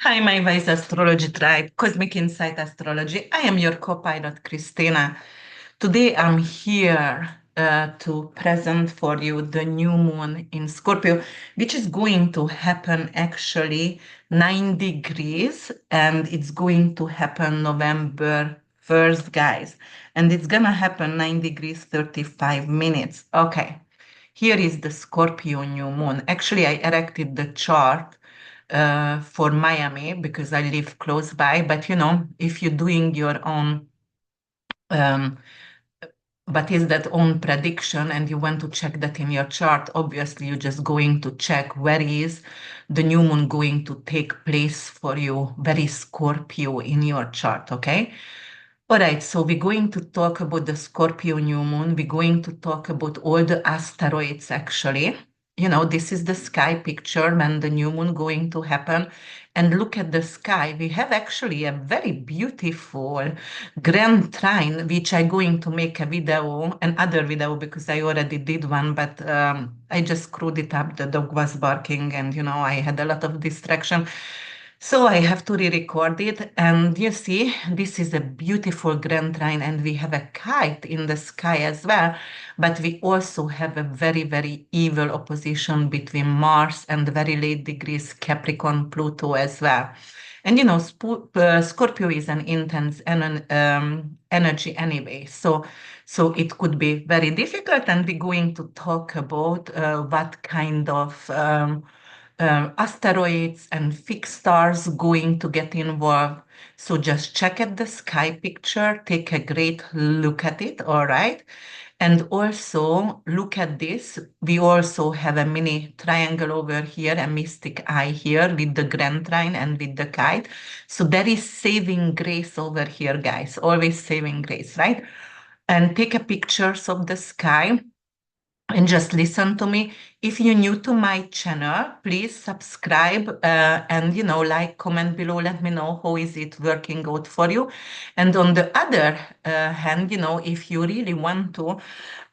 Hi, my wise astrology tribe, Cosmic Insight Astrology. I am your co-pilot, Christina. Today, I'm here to present for you the new moon in Scorpio, which is going to happen actually 9 degrees, and it's going to happen November 1st, guys. And it's gonna happen 9 degrees 35 minutes. Okay, here is the Scorpio new moon. Actually, I erected the chart for Miami because I live close by. But if you're doing your own, um, but is that own prediction and you want to check that in your chart, obviously you're just going to check where is the new moon going to take place for you, very Scorpio in your chart, okay? All right, so we're going to talk about the Scorpio new moon. We're going to talk about all the asteroids actually. This is the sky picture when the new moon going to happen. And look at the sky. We have actually a very beautiful grand trine, which I'm going to make a video, another video, because I already did one, but I just screwed it up. The dog was barking and, I had a lot of distraction. So I have to re-record it. And you see, this is a beautiful grand trine, and we have a kite in the sky as well. But we also have a very, very evil opposition between Mars and very late degrees Capricorn Pluto as well. And Scorpio is an intense energy anyway. So it could be very difficult, and we're going to talk about what kind of asteroids and fixed stars going to get involved. So just check at the sky picture, take a great look at it, all right? And also look at this. We also have a mini triangle over here, a mystic eye here with the grand trine and with the kite. So there is saving grace over here, guys, always saving grace, right? And take a pictures of the sky and just listen to me. If you're new to my channel, please subscribe and like, comment below. Let me know how is it working out for you. And on the other hand, if you really want to,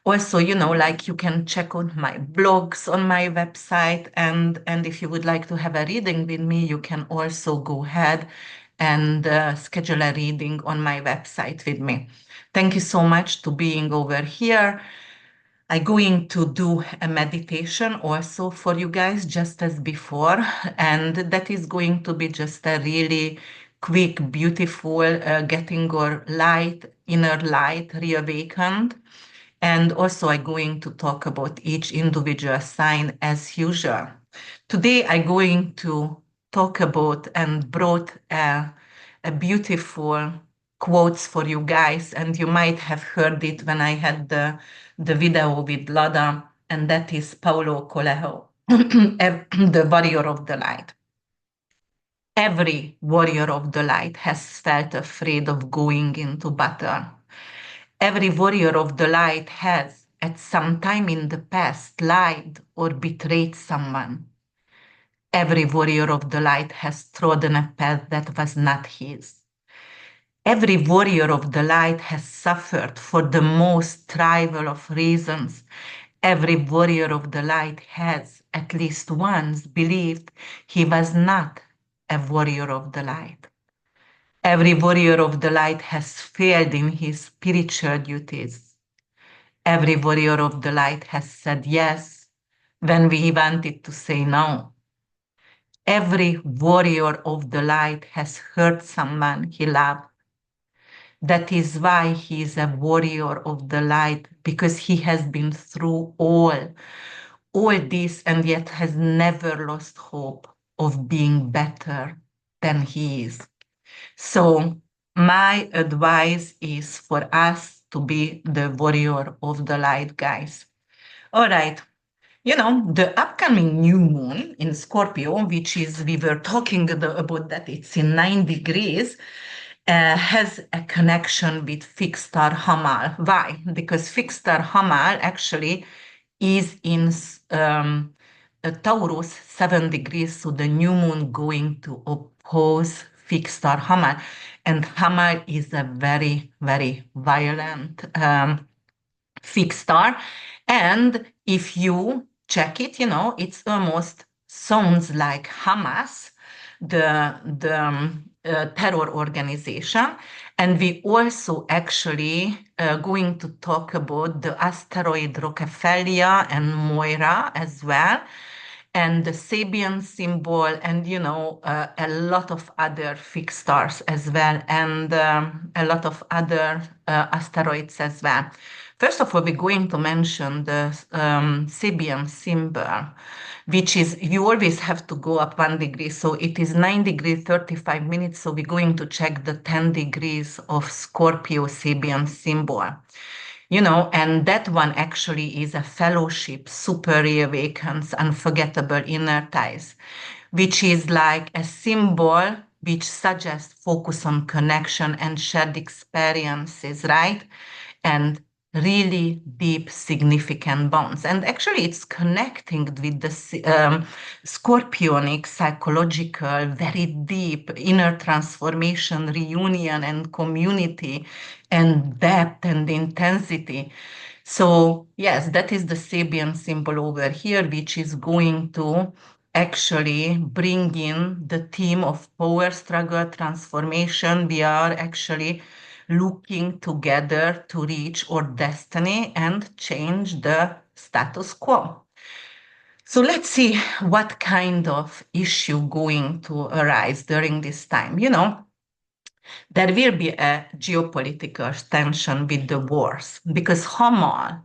also, like, you can check out my blogs on my website, and if you would like to have a reading with me, you can also go ahead and schedule a reading on my website with me. Thank you so much to being over here. I'm going to do a meditation also for you guys, just as before, and that is going to be just a really quick, beautiful, getting your light, inner light reawakened. And also, I'm going to talk about each individual sign as usual. Today, I'm going to talk about and brought a beautiful quotes for you guys, and you might have heard it when I had the video with Lada, and that is Paulo Coelho, the warrior of the light. Every warrior of the light has felt afraid of going into battle. Every warrior of the light has, at some time in the past, lied or betrayed someone. Every warrior of the light has trodden a path that was not his. Every warrior of the light has suffered for the most trivial of reasons. Every warrior of the light has, at least once, believed he was not a warrior of the light. Every warrior of the light has failed in his spiritual duties. Every warrior of the light has said yes when we wanted to say no. Every warrior of the light has hurt someone he loved. That is why he is a warrior of the light, because he has been through all this, and yet has never lost hope of being better than he is. So my advice is for us to be the warrior of the light, guys. All right. The upcoming new moon in Scorpio, which is, we were talking about that it's in 9 degrees, has a connection with fixed star Hamal. Why? Because fixed star Hamal actually is in Taurus 7 degrees, so the new moon going to oppose fixed star Hamal. And Hamal is a very, very violent fixed star. And if you check it, it's almost sounds like Hamas, the terror organization. And we also actually going to talk about the asteroid Rockefeller and Moira as well, and the Sabian symbol, and a lot of other fixed stars as well, and a lot of other asteroids as well. First of all, we're going to mention the Sabian symbol, which is, you always have to go up 1 degree. So it is 9 degrees 35 minutes. So we're going to check the 10 degrees of Scorpio Sabian symbol. And that one actually is a fellowship, super reawakens, unforgettable inner ties, which is like a symbol which suggests focus on connection and shared experiences, right? And really deep, significant bonds. And actually, it's connecting with the scorpionic, psychological, very deep inner transformation, reunion, and community, and depth and intensity. So, yes, that is the Sabian symbol over here, which is going to actually bring in the theme of power struggle transformation. We are actually looking together to reach our destiny and change the status quo. So let's see what kind of issue going to arise during this time. There will be a geopolitical tension with the wars because Hamal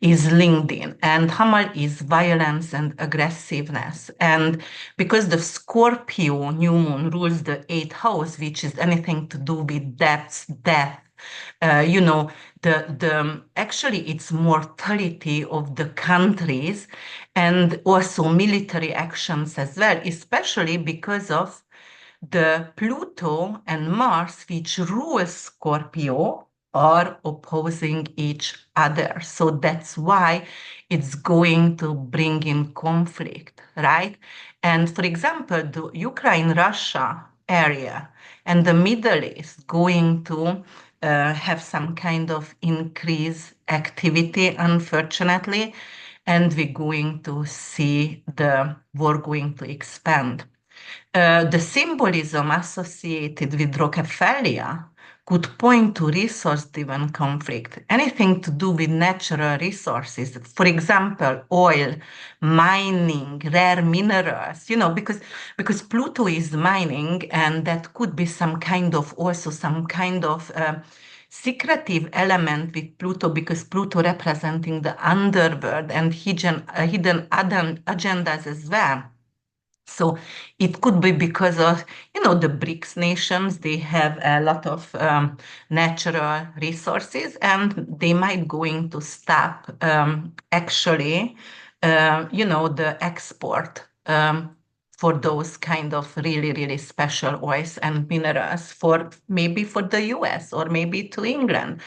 is linked in, and Hamal is violence and aggressiveness. And because the Scorpio new moon rules the eighth house, which is anything to do with depths, death, the actually it's mortality of the countries and also military actions as well, especially because of the Pluto and Mars, which rule Scorpio, are opposing each other. So that's why it's going to bring in conflict, right? And for example, the Ukraine-Russia area and the Middle East going to have some kind of increased activity, unfortunately, and we're going to see the war going to expand. The symbolism associated with Rockefeller could point to resource-driven conflict, anything to do with natural resources, for example, oil, mining, rare minerals, because Pluto is mining, and that could be some kind of also some kind of secretive element with Pluto, because Pluto representing the underworld and hidden agendas as well. So it could be because of, the BRICS nations, they have a lot of natural resources, and they might going to stop actually, the export for those kind of really, really special oils and minerals for maybe for the US or maybe to England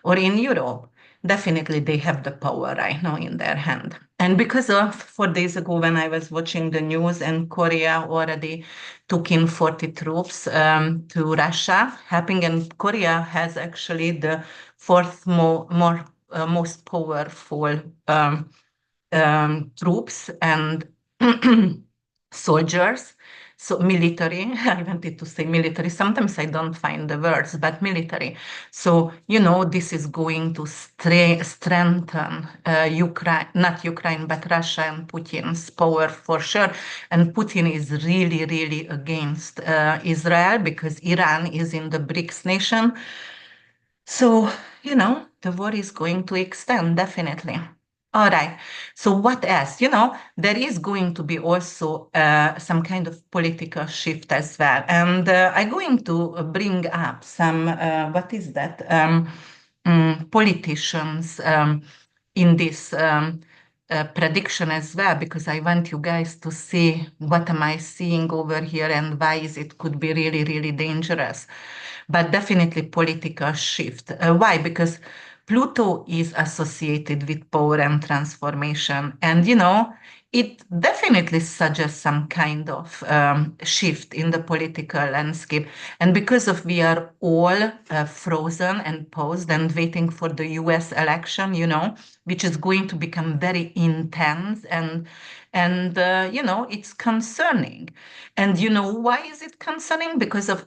or in Europe. Definitely they have the power right now in their hand. And because of 4 days ago when I was watching the news, and Korea already took in 40 troops to Russia, helping, and Korea has actually the fourth most powerful troops and soldiers. So military, I wanted to say military. Sometimes I don't find the words, but military. So, this is going to strengthen Ukraine, not Ukraine, but Russia and Putin's power for sure. And Putin is really, really against Israel because Iran is in the BRICS nation. So, the war is going to extend, definitely. All right. So what else? There is going to be also some kind of political shift as well. And I'm going to bring up some, what is that? Politicians in this prediction as well, because I want you guys to see what am I seeing over here and why is it could be really, really dangerous. But definitely political shift. Why? Because Pluto is associated with power and transformation. And, it definitely suggests some kind of shift in the political landscape. And because of we are all frozen and paused and waiting for the US election, which is going to become very intense and it's concerning. And why is it concerning? Because of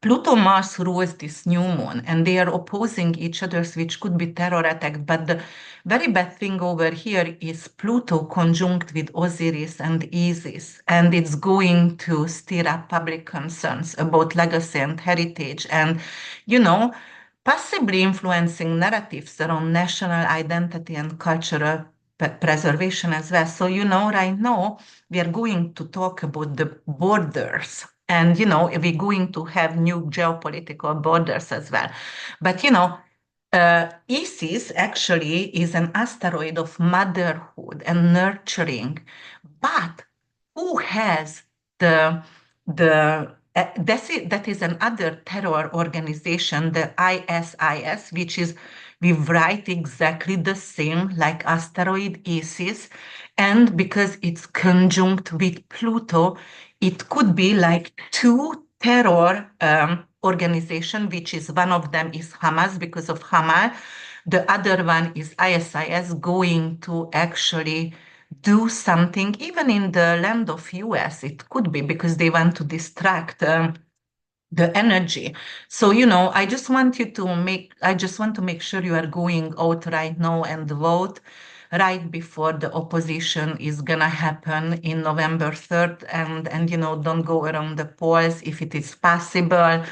Pluto Mars rules this new moon, and they are opposing each other, which could be terror attack. But the very bad thing over here is Pluto conjunct with Osiris and Isis, and it's going to stir up public concerns about legacy and heritage, and you know, possibly influencing narratives around national identity and cultural preservation as well. So, right now we are going to talk about the borders. And, we're going to have new geopolitical borders as well. But, Isis actually is an asteroid of motherhood and nurturing. But who has that is another terror organization, the ISIS, which is we write exactly the same like asteroid Isis, and because it's conjunct with Pluto, it could be like two terror organization, which is one of them is Hamas because of Hamas, the other one is ISIS going to actually do something, even in the land of US, it could be because they want to distract the energy. So, I just want to make sure you are going out right now and vote right before the opposition is gonna happen in November 3rd, and don't go around the polls if it is possible.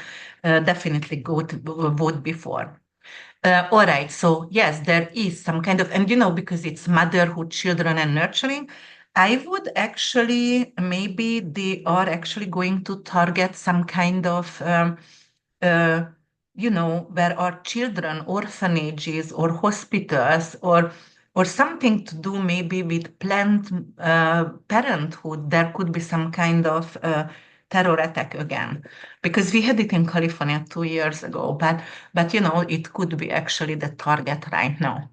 Definitely go to vote before. All right. So yes, there is some kind of, and because it's motherhood, children, and nurturing, I would actually, maybe they are actually going to target some kind of, uh, where are children, orphanages or hospitals or something to do maybe with planned parenthood. There could be some kind of terror attack again, because we had it in California 2 years ago, but it could be actually the target right now.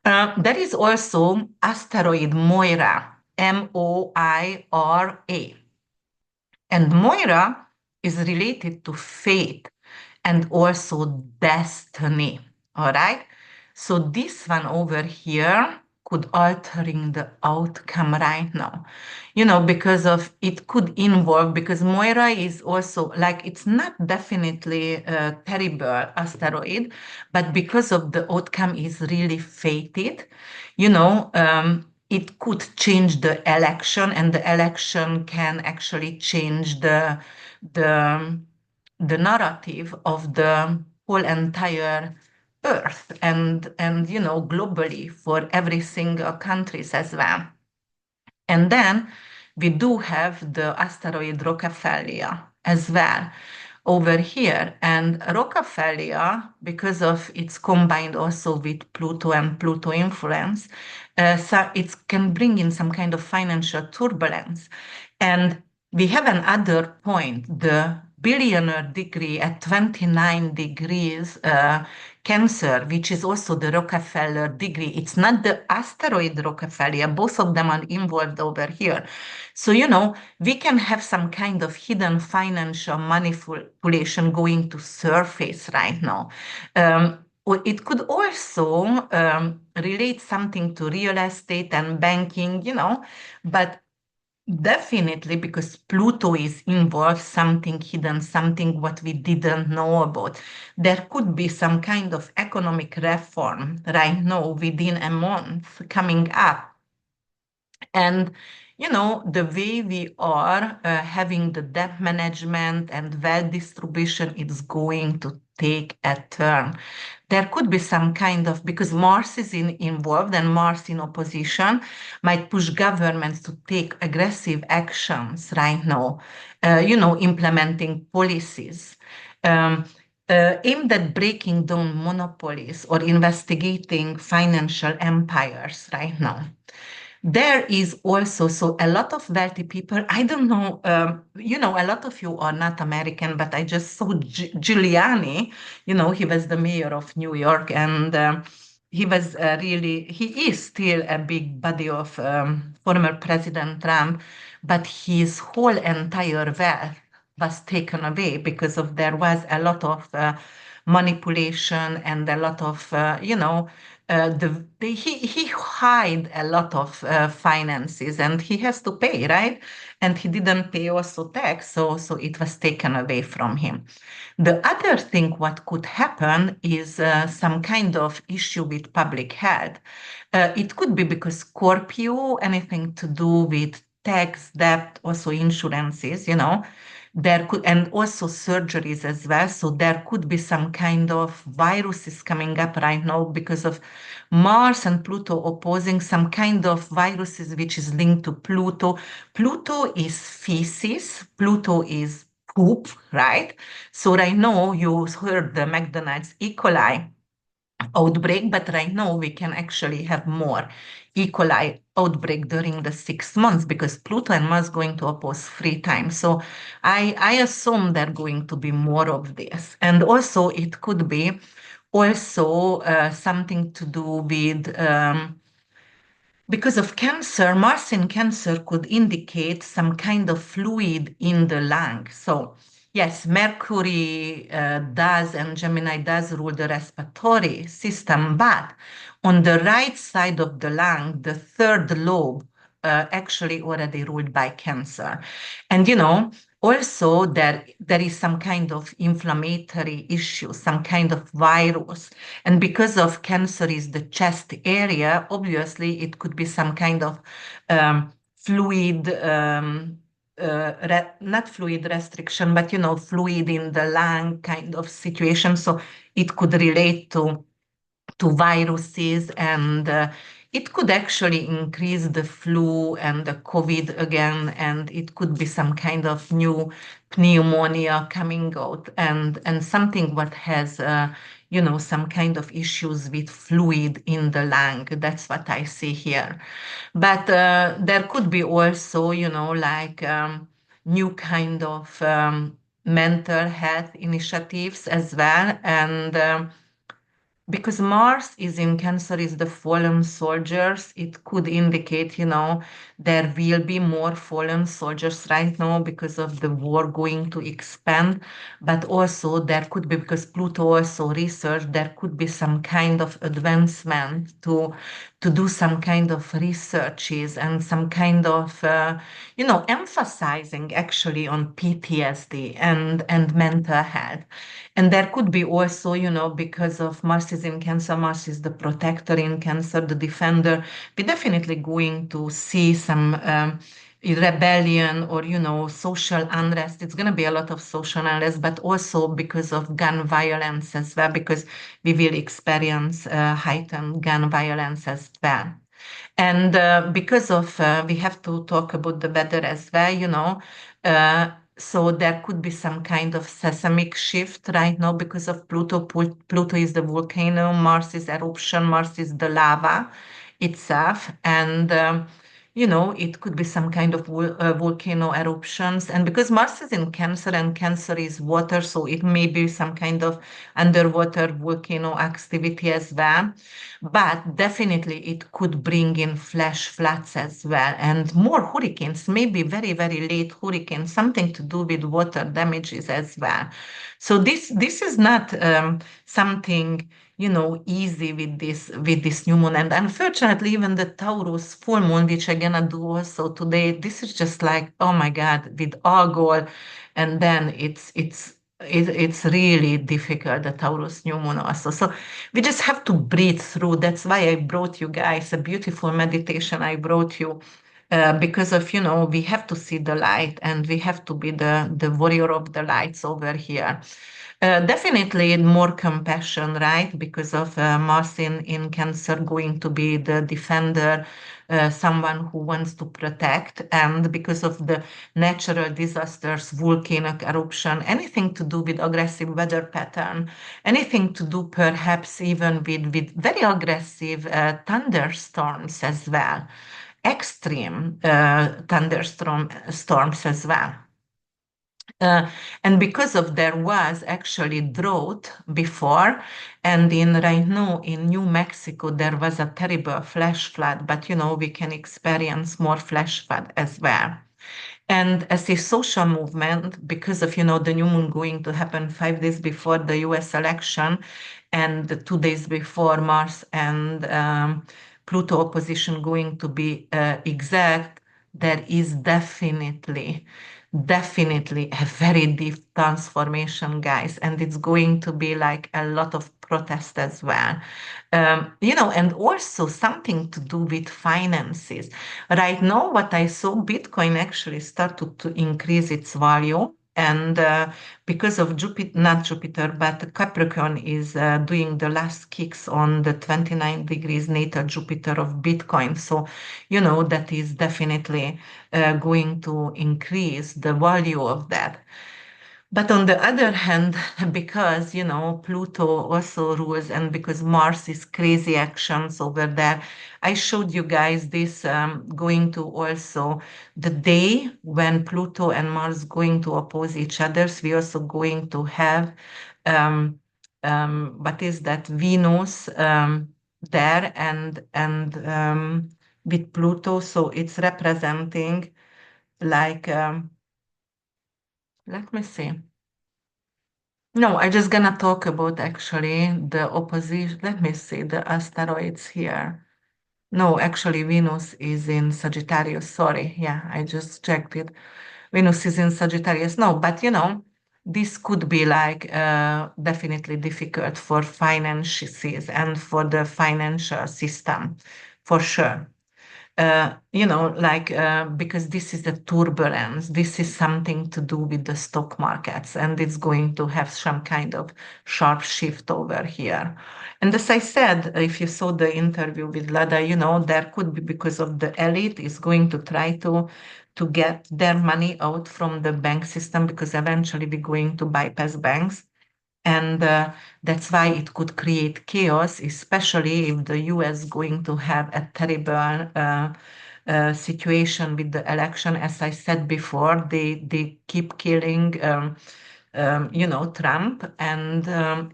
There is also asteroid Moira, Moira. And Moira is related to fate and also destiny. All right. So this one over here could altering the outcome right now, because of it could involve, because Moira is also like, it's not definitely a terrible asteroid, but because of the outcome is really fated, it could change the election, and the election can actually change the the narrative of the whole entire earth, and globally for every single countries as well. And then we do have the asteroid Rockefeller as well over here. And Rockefeller, because of it's combined also with Pluto and Pluto influence, so it can bring in some kind of financial turbulence. And we have another point, the billionaire degree at 29 degrees Cancer, which is also the Rockefeller degree. It's not the asteroid Rockefeller, both of them are involved over here. So, we can have some kind of hidden financial manipulation going to surface right now. Or it could also relate something to real estate and banking, but definitely, because Pluto is involved, something hidden, something what we didn't know about. There could be some kind of economic reform right now within a month coming up. And the way we are having the debt management and wealth distribution, it's going to take a turn. There could be some kind of, because Mars is involved and Mars in opposition might push governments to take aggressive actions right now, implementing policies. Aimed at breaking down monopolies or investigating financial empires right now. There is also, so a lot of wealthy people, I don't know, a lot of you are not American, but I just saw Giuliani, he was the mayor of New York, and he was really, he is still a big buddy of former President Trump, but his whole entire wealth was taken away because of there was a lot of manipulation and a lot of, he hide a lot of finances and he has to pay, right? And he didn't pay also tax, so it was taken away from him. The other thing what could happen is some kind of issue with public health. It could be because Scorpio, anything to do with tax, debt, also insurances, there could, and also surgeries as well. So there could be some kind of viruses coming up right now because of Mars and Pluto opposing some kind of viruses which is linked to Pluto. Pluto is feces, Pluto is poop, right? So right now you heard the McDonald's E. coli outbreak, but right now we can actually have more E. coli outbreak during the 6 months because Pluto and Mars going to oppose 3 times. So I assume there going to be more of this. And also it could be also something to do with because of cancer, Mars in Cancer could indicate some kind of fluid in the lung. So, yes, Mercury does and Gemini does rule the respiratory system, but on the right side of the lung, the third lobe actually already ruled by Cancer. And also there is some kind of inflammatory issue, some kind of virus, and because of Cancer is the chest area, obviously it could be some kind of fluid, not fluid restriction, but fluid in the lung kind of situation. So it could relate to viruses, and it could actually increase the flu and the COVID again, and it could be some kind of new pneumonia coming out, and something what has some kind of issues with fluid in the lung. That's what I see here. But there could be also, like new kind of mental health initiatives as well, and because Mars is in Cancer is the fallen soldiers, it could indicate, there will be more fallen soldiers right now because of the war going to expand. But also there could be, because Pluto also research, there could be some kind of advancement to do some kind of researches and some kind of, emphasizing actually on PTSD and mental health. And there could be also, because of Mars is in Cancer, Mars is the protector in Cancer, the defender. We're definitely going to see some rebellion or, social unrest. It's going to be a lot of social unrest, but also because of gun violence as well, because we will experience heightened gun violence as well. And because of, we have to talk about the weather as well, so there could be some kind of seismic shift right now because of Pluto. Pluto is the volcano, Mars is eruption, Mars is the lava itself. And it could be some kind of volcano eruptions. And because Mars is in Cancer and Cancer is water, so it may be some kind of underwater volcano activity as well. But definitely it could bring in flash floods as well and more hurricanes, maybe very, very late hurricanes, something to do with water damages as well. So this is not something easy with this new moon. And unfortunately, even the Taurus full moon, which I'm gonna do also today, this is just like, oh my God, with Algol, and then it's really difficult, the Taurus new moon also. So we just have to breathe through. That's why I brought you guys a beautiful meditation. I brought you because of, we have to see the light and we have to be the warrior of the lights over here. Definitely more compassion, right? Because of Mars in Cancer going to be the defender, someone who wants to protect, and because of the natural disasters, volcanic eruption, anything to do with aggressive weather pattern, anything to do perhaps even with very aggressive thunderstorms as well, extreme storms as well. Uh, and because of there was actually drought before, and in right now in New Mexico there was a terrible flash flood, but we can experience more flash flood as well. And as a social movement, because of the new moon going to happen 5 days before the U.S. election, and 2 days before Mars and Pluto opposition going to be exact, there is definitely a very deep transformation, guys, and it's going to be like a lot of protest as well. And also something to do with finances. Right now, what I saw, Bitcoin actually started to increase its value. And because of Jupiter, not Jupiter, but Capricorn is doing the last kicks on the 29 degrees natal Jupiter of Bitcoin. So, that is definitely going to increase the value of that. But on the other hand, because, Pluto also rules and because Mars is crazy actions over there, I showed you guys this going to also the day when Pluto and Mars going to oppose each other. So we also going to have, um, what is that, Venus there and with Pluto. So it's representing like, let me see. No, I'm just gonna talk about actually the opposition. Let me see the asteroids here. No, actually, Venus is in Sagittarius. Sorry. Yeah, I just checked it. Venus is in Sagittarius. No, but this could be like definitely difficult for finances and for the financial system, for sure. Because this is a turbulence, this is something to do with the stock markets, and it's going to have some kind of sharp shift over here. And as I said, if you saw the interview with Lada, there could be because of the elite is going to try to get their money out from the bank system because eventually we're going to bypass banks. And that's why it could create chaos, especially if the US going to have a terrible situation with the election. As I said before, they keep killing, Trump, and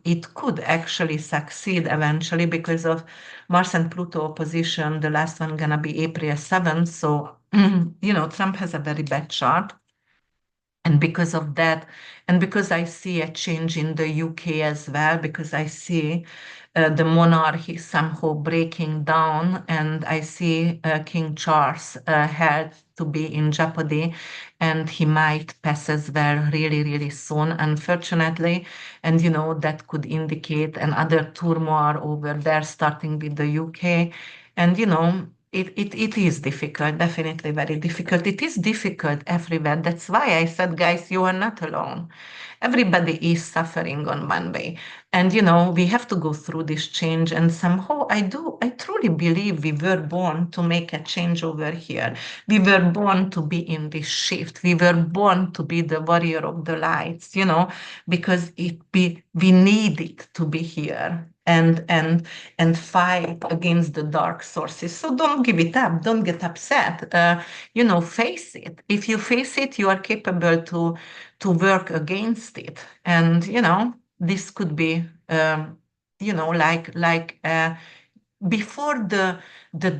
it could actually succeed eventually because of Mars and Pluto opposition. The last one gonna be April 7th. So, Trump has a very bad chart. And because of that, and because I see a change in the UK as well, because I see the monarchy somehow breaking down, and I see King Charles had to be in jeopardy, and he might pass as well really, really soon, unfortunately. And that could indicate another turmoil over there, starting with the UK. And it is difficult, definitely very difficult. It is difficult everywhere. That's why I said, guys, you are not alone. Everybody is suffering on one way. And we have to go through this change. And somehow I truly believe we were born to make a change over here. We were born to be in this shift. We were born to be the warrior of the lights, because we need it to be here. And fight against the dark sources. So don't give it up. Don't get upset. Face it. If you face it, you are capable to work against it. And this could be, before the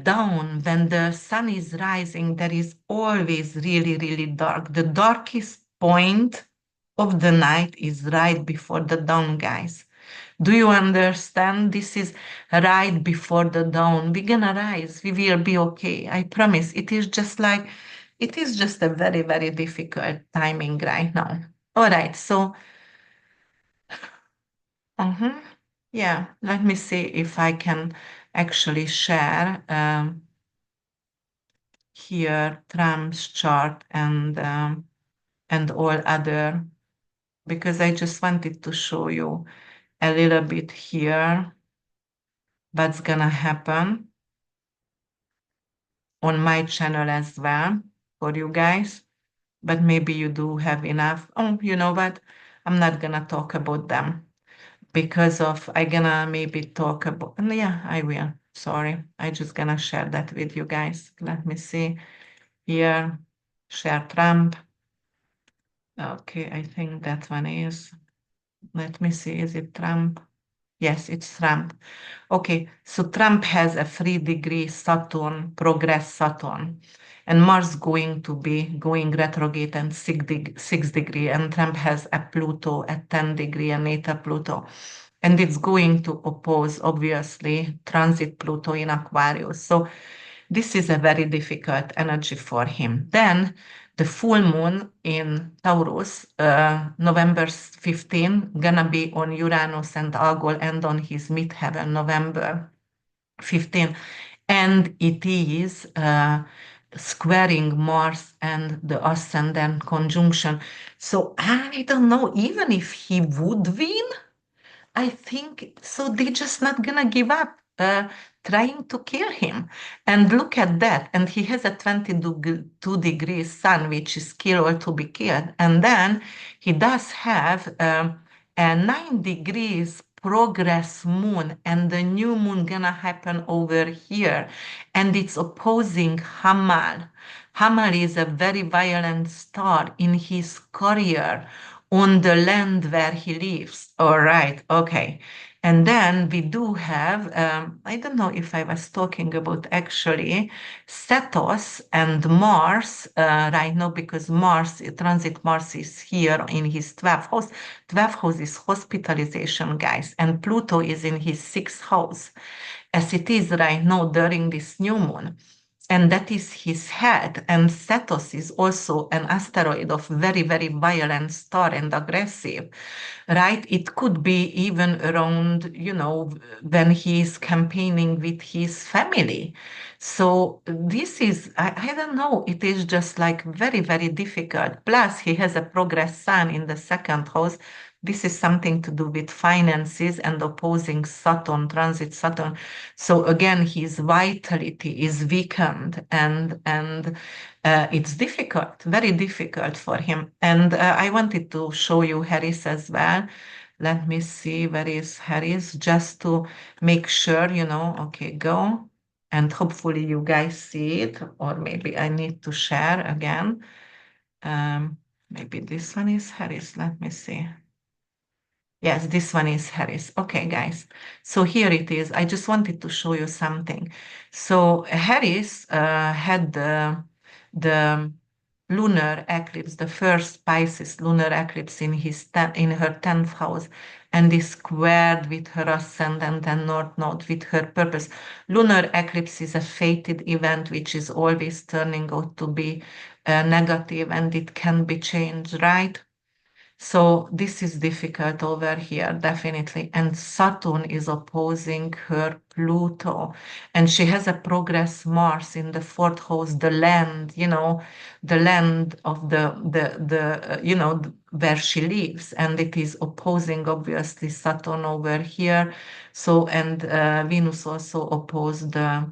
dawn, when the sun is rising, there is always really, really dark. The darkest point of the night is right before the dawn, guys. Do you understand? This is right before the dawn. We're gonna rise. We will be okay. I promise. It is just a very, very difficult timing right now. All right. So, uh yeah, let me see if I can actually share here Trump's chart and all other, because I just wanted to show you a little bit here what's gonna happen on my channel as well for you guys, but maybe you do have enough. Oh, you know what? I'm not gonna talk about them because of I gonna maybe talk about, yeah, I will. Sorry. I just gonna share that with you guys. Let me see here. Share Trump. Okay, I think that one is. Let me see, is it Trump? Yes, it's Trump. Okay, so Trump has a 3-degree Saturn, progress Saturn, and Mars going to be going retrograde and 6 degree, and Trump has a Pluto at 10 degree and natal Pluto. And it's going to oppose, obviously, transit Pluto in Aquarius. So this is a very difficult energy for him. Then the full moon in Taurus, November 15, gonna be on Uranus and Algol and on his midheaven, November 15. And it is squaring Mars and the ascendant conjunction. So I don't know, even if he would win, I think so. They're just not gonna give up trying to kill him. And look at that. And he has a 22 degrees sun, which is kill or to be killed. And then he does have a 9 degrees progress moon, and the new moon gonna happen over here, and it's opposing Hamal. Hamal is a very violent star in his career on the land where he lives. All right, okay. And then we do have, I don't know if I was talking about actually Cetus and Mars right now, because Mars, transit Mars is here in his 12th house. 12th house is hospitalization, guys, and Pluto is in his 6th house, as it is right now during this new moon, and that is his head. And Cetus is also an asteroid of very, very violent star and aggressive, right? It could be even around, when he is campaigning with his family. So this is, I don't know, it is just like very, very difficult. Plus, he has a progress sun in the 2nd house. This is something to do with finances and opposing Saturn, transit Saturn. So again, his vitality is weakened, and it's difficult, very difficult for him. And I wanted to show you Harris as well. Let me see, where is Harris, just to make sure, okay, go. And hopefully you guys see it, or maybe I need to share again. Um, Maybe this one is Harris. Let me see. Yes, this one is Harris. Okay, guys. So here it is. I just wanted to show you something. So Harris had the lunar eclipse, the first Pisces lunar eclipse in her 10th house, and is squared with her ascendant and north node with her purpose. Lunar eclipse is a fated event which is always turning out to be negative, and it can be changed, right? So this is difficult over here, definitely. And Saturn is opposing her Pluto. And she has a progress Mars in the 4th house, the land, the land of where she lives. And it is opposing, obviously, Saturn over here. So, and Venus also opposed the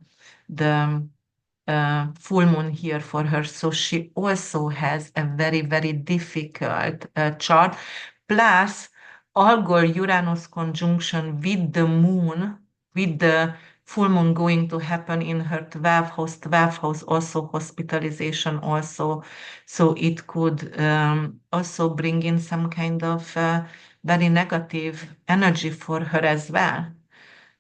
full moon here for her. So she also has a very, very difficult chart. Plus, Algol Uranus conjunction with the moon, with the full moon going to happen in her 12th house, also hospitalization, also. So it could also bring in some kind of very negative energy for her as well.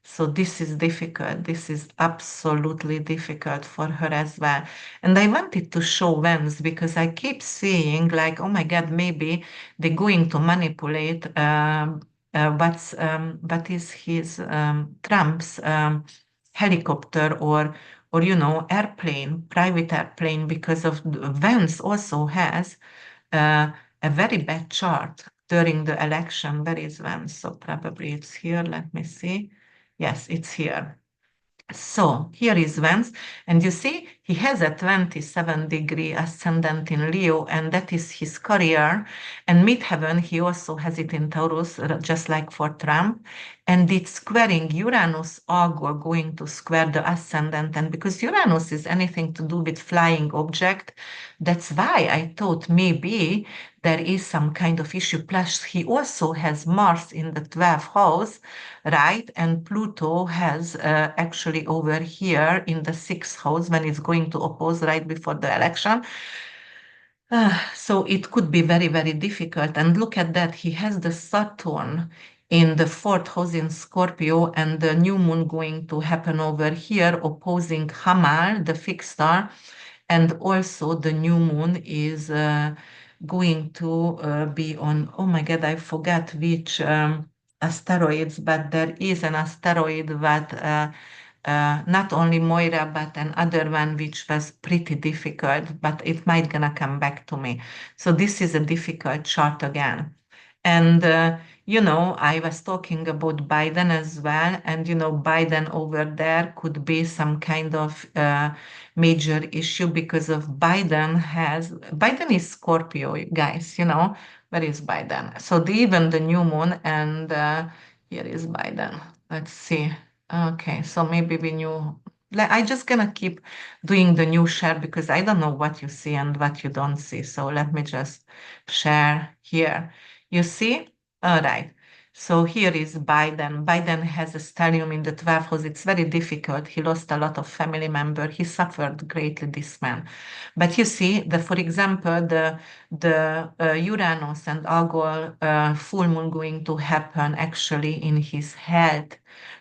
So this is difficult. This is absolutely difficult for her as well. And I wanted to show Vance because I keep seeing like, oh my God, maybe they're going to manipulate what is his Trump's helicopter or airplane, private airplane, because of Vance also has uh, a very bad chart during the election. Where is Vance? So probably it's here. Let me see. Yes, it's here. So here is Vance, and you see he has a 27-degree ascendant in Leo, and that is his career. And midheaven, he also has it in Taurus, just like for Trump. And it's squaring Uranus, Argo, going to square the ascendant. And because Uranus is anything to do with flying object, that's why I thought maybe there is some kind of issue. Plus, he also has Mars in the 12th house, right? And Pluto has actually over here in the 6th house when it's going to oppose right before the election. So it could be very, very difficult. And look at that. He has the Saturn in the fourth house in Scorpio and the new moon going to happen over here, opposing Hamal, the fixed star. And also the new moon is going to be on, oh my God, I forgot which asteroids, but there is an asteroid that not only Moira, but another one which was pretty difficult, but it might gonna come back to me. So this is a difficult chart again. And, I was talking about Biden as well. And, Biden over there could be some kind of major issue because of Biden is Scorpio, guys, where is Biden? So even the new moon and here is Biden. Let's see. Okay, so maybe we knew. I just gonna keep doing the new share because I don't know what you see and what you don't see. So let me just share here. You see? All right. So here is Biden. Biden has a stellium in the 12th house. It's very difficult. He lost a lot of family member. He suffered greatly, this man. But you see, for example, the Uranus and Algol full moon going to happen actually in his health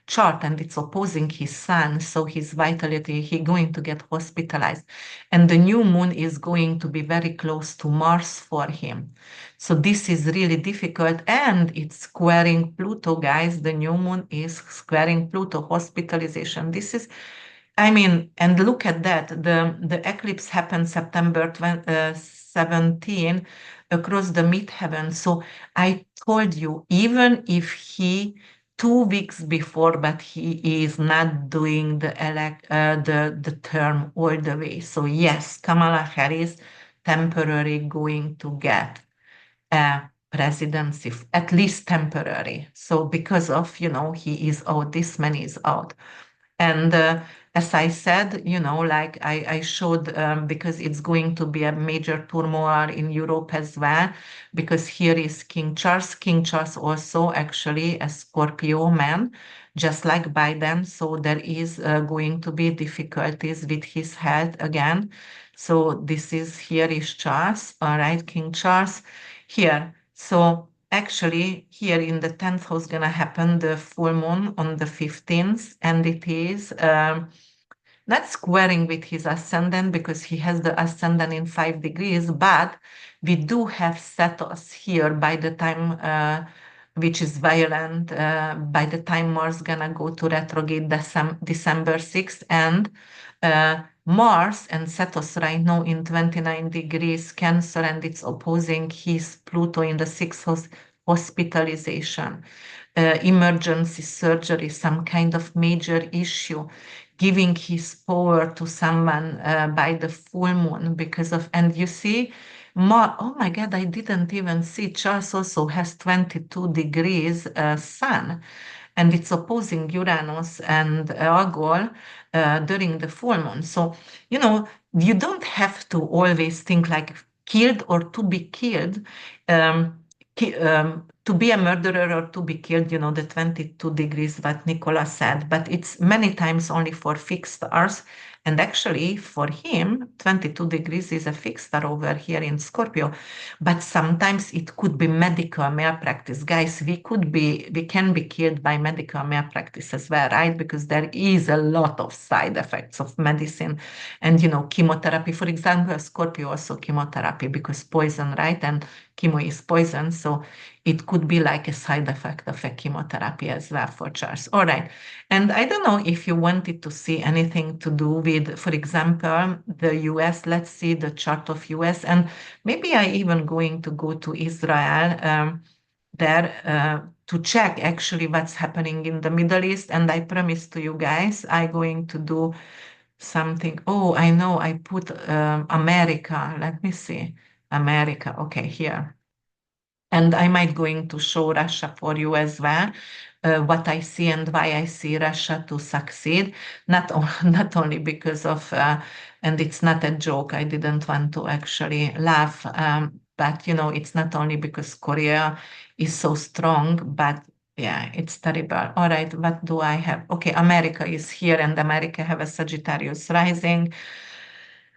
chart, and it's opposing his sun, so his vitality, he going to get hospitalized. And the new moon is going to be very close to Mars for him. So this is really difficult, and it's squaring Pluto, guys. The new moon is squaring Pluto, hospitalization. This is, I mean, and look at that. The eclipse happened September 17 across the midheaven. So I told you, even if he 2 weeks before, but he is not doing the term all the way. So yes, Kamala Harris temporary going to get presidency, at least temporary. So because of, he is out, this man is out. And as I said, like I showed, because it's going to be a major turmoil in Europe as well, because here is King Charles. King Charles also actually a Scorpio man, just like Biden. So there is going to be difficulties with his health again. So this is, here is Charles, all right, King Charles here. So actually, here in the 10th house gonna happen the full moon on the 15th, and it is not squaring with his ascendant because he has the ascendant in 5 degrees, but we do have Satos here by the time, which is violent, by the time Mars gonna go to retrograde December 6th, and Mars and Satos right now in 29 degrees Cancer, and it's opposing his Pluto in the 6th house, hospitalization, emergency surgery, some kind of major issue, giving his power to someone by the full moon because of, and you see, oh my God, I didn't even see Charles also has 22 degrees sun, and it's opposing Uranus and Algol during the full moon. So, you don't have to always think like killed or to be killed. To be a murderer or to be killed, the 22 degrees, what Nicola said, but it's many times only for fixed stars. And actually, for him, 22 degrees is a fixed star over here in Scorpio. But sometimes it could be medical malpractice. Guys, we can be killed by medical malpractice as well, right? Because there is a lot of side effects of medicine and, chemotherapy. For example, Scorpio also chemotherapy because poison, right? And chemo is poison. So it could be like a side effect of a chemotherapy as well for Charles. All right. And I don't know if you wanted to see anything to do with, for example, the US. Let's see the chart of US. And maybe I even going to go to Israel there to check actually what's happening in the Middle East. And I promise to you guys, I'm going to do something. Oh, I know I put America. Let me see. America. Okay, here. And I might going to show Russia for you as well, what I see and why I see Russia to succeed. Not only because of, and it's not a joke, I didn't want to actually laugh, but it's not only because Korea is so strong, but yeah, it's terrible. All right, what do I have? Okay, America is here, and America have a Sagittarius rising.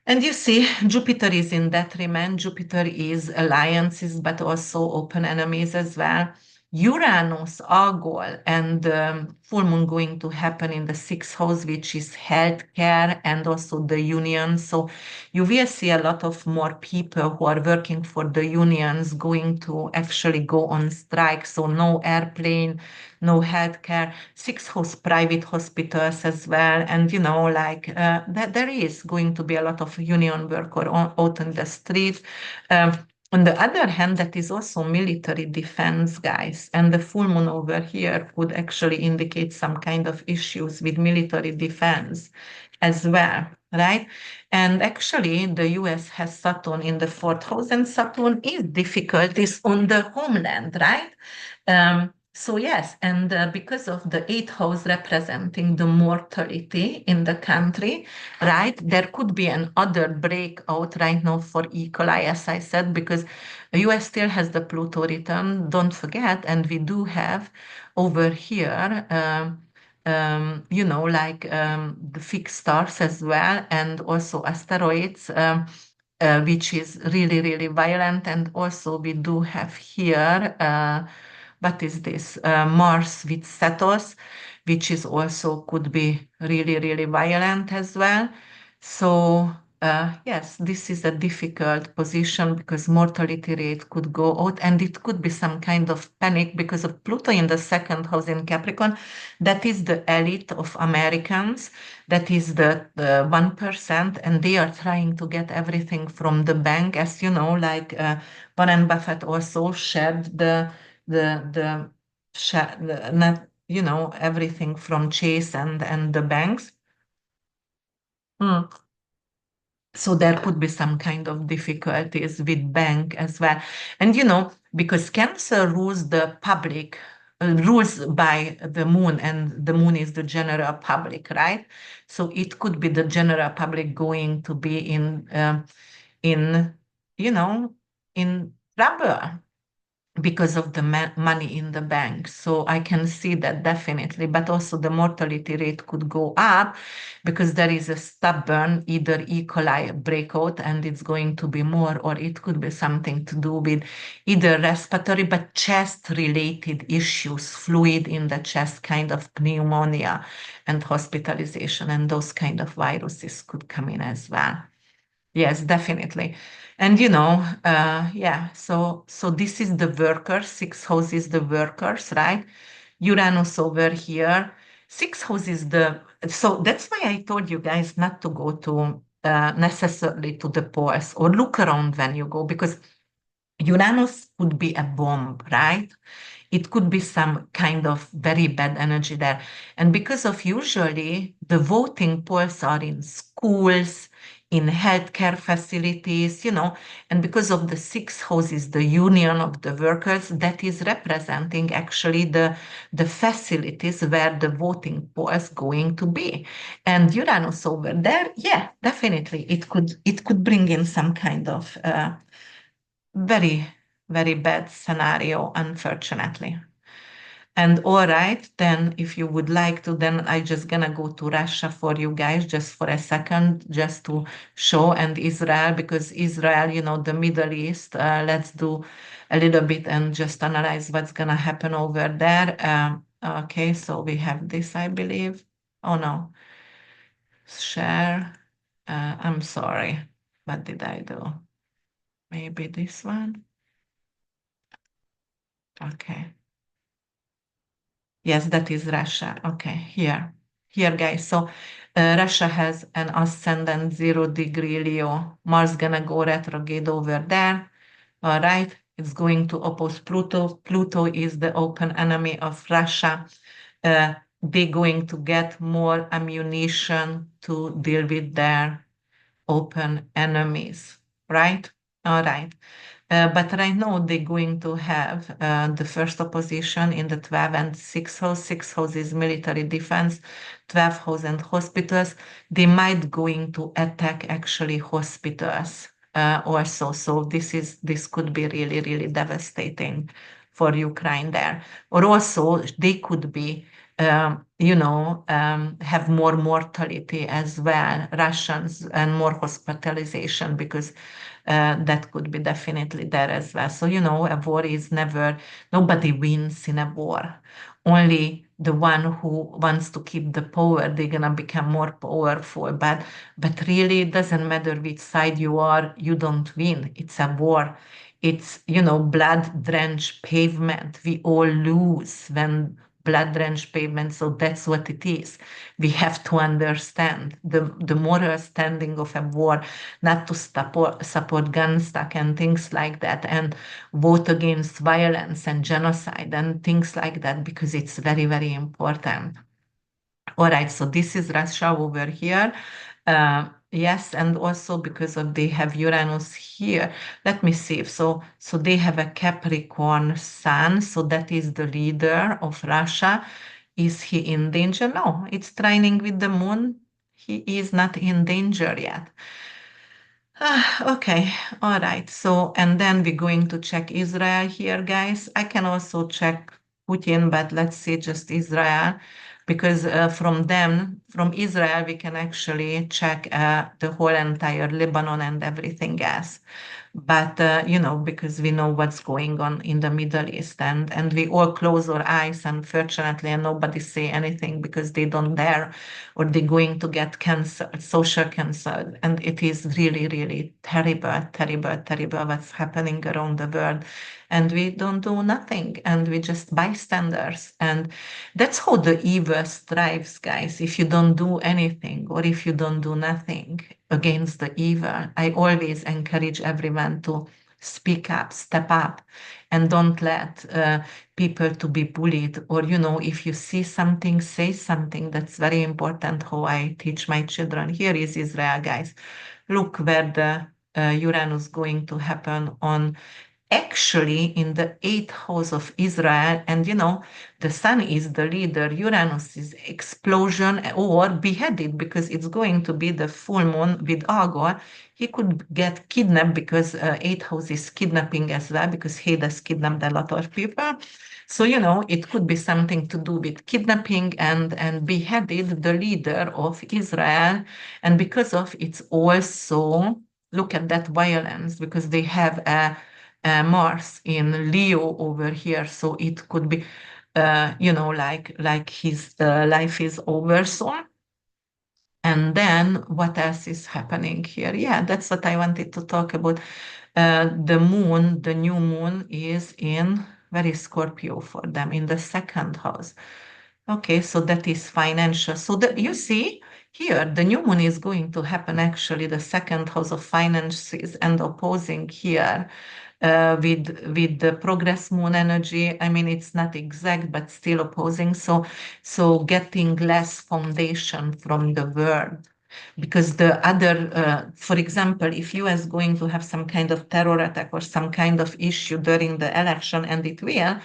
And you see, Jupiter is in detriment. Jupiter is alliances, but also open enemies as well. Uranus, Algol, and full moon going to happen in the sixth house, which is healthcare and also the union. So you will see a lot of more people who are working for the unions going to actually go on strike. So no airplane, no healthcare, six host private hospitals as well. And, like that there is going to be a lot of union worker out on the street. On the other hand, that is also military defense, guys. And the full moon over here could actually indicate some kind of issues with military defense as well, right? And actually, the US has Saturn in the fourth house, and Saturn is difficulties on the homeland, right? So yes, and because of the eighth house representing the mortality in the country, right, there could be an other breakout right now for E. coli, as I said, because the US still has the Pluto return, don't forget, and we do have over here, the fixed stars as well, and also asteroids. Which is really, really violent. And also we do have here, what is this? Mars with Cetus, which is also could be really, really violent as well. So yes, this is a difficult position because mortality rate could go out, and it could be some kind of panic because of Pluto in the second house in Capricorn. That is the elite of Americans. That is the 1%, and they are trying to get everything from the bank. As you know, like Warren Buffett also shared the, not, everything from Chase and the banks. Mm. So there could be some kind of difficulties with bank as well. And because Cancer rules the public, rules by the moon, and the moon is the general public, right? So it could be the general public going to be in you know in trouble because of the money in the bank. So I can see that definitely, but also the mortality rate could go up because there is a stubborn either E. coli breakout, and it's going to be more, or it could be something to do with either respiratory but chest related issues, fluid in the chest, kind of pneumonia and hospitalization, and those kind of viruses could come in as well. Yes, definitely. And yeah, so this is the workers, six house is the workers, right? Uranus over here. Six house is so that's why I told you guys not to go to necessarily to the poles or look around when you go, because Uranus could be a bomb, right? It could be some kind of very bad energy there. And because of usually the voting polls are in schools, in healthcare facilities, and because of the six houses, the union of the workers, that is representing actually the facilities where the voting polls going to be. And Uranus over there, yeah, definitely it could bring in some kind of very, very bad scenario, unfortunately. And all right, then if you would like to, then I just gonna go to Russia for you guys just for a second, just to show, and Israel, because Israel, the Middle East, let's do a little bit and just analyze what's gonna happen over there. Okay, so we have this, I believe. Oh no, share. I'm sorry. What did I do? Maybe this one. Okay. Yes, that is Russia. Okay, here. Here, guys. So Russia has an ascendant 0 degree Leo. Mars gonna go retrograde over there. All right. It's going to oppose Pluto. Pluto is the open enemy of Russia. They're going to get more ammunition to deal with their open enemies, right? All right. But right now they're going to have the first opposition in the 12 and 6 house. 6 house is military defense, 12 house and hospitals. They might going to attack actually hospitals also. So this could be really, really devastating for Ukraine there. Or also they could be have more mortality as well, Russians, and more hospitalization because that could be definitely there as well. So, a war is never, nobody wins in a war. Only the one who wants to keep the power, they're gonna become more powerful. But really, it doesn't matter which side you are, you don't win. It's a war. It's, blood-drenched pavement. We all lose when blood-drenched pavement. So that's what it is. We have to understand the moral standing of a war, not to support gun stock and things like that, and vote against violence and genocide and things like that, because it's very, very important. All right, so this is Russia over here. Yes, and also because of they have Uranus here. Let me see. So they have a Capricorn sun, so that is the leader of Russia. Is he in danger? No, it's trining with the moon. He is not in danger yet. Okay, all right. So, and then we're going to check Israel here, guys. I can also check Putin, but let's see just Israel, because from Israel, we can actually check the whole entire Lebanon and everything else. But, because we know what's going on in the Middle East, and we all close our eyes, unfortunately, and nobody say anything because they don't dare, or they're going to get canceled, social canceled. And it is really, really terrible, terrible, terrible what's happening around the world. And we don't do nothing, and we just bystanders. And that's how the evil strives, guys. If you don't do anything, or if you don't do nothing against the evil, I always encourage everyone to speak up, step up, and don't let people to be bullied. Or, if you see something, say something. That's very important how I teach my children. Here is Israel, guys. Look where the Uranus going to happen on, actually, in the eighth house of Israel. And the sun is the leader, Uranus is explosion or beheaded, because it's going to be the full moon with Agor. He could get kidnapped, because eighth house is kidnapping as well, because Hades kidnapped a lot of people. So, it could be something to do with kidnapping and beheaded the leader of Israel. And because of it's also, look at that violence, because they have a Mars in Leo over here, so it could be, like his life is over. So, and then what else is happening here? Yeah, that's what I wanted to talk about. The moon, the new moon, is in very Scorpio for them in the second house. Okay, so that is financial. So you see here, the new moon is going to happen actually the second house of finances, and opposing here with the progress moon energy. I mean, it's not exact, but still opposing. So getting less foundation from the world, because the other, for example, if US going to have some kind of terror attack or some kind of issue during the election, and it will,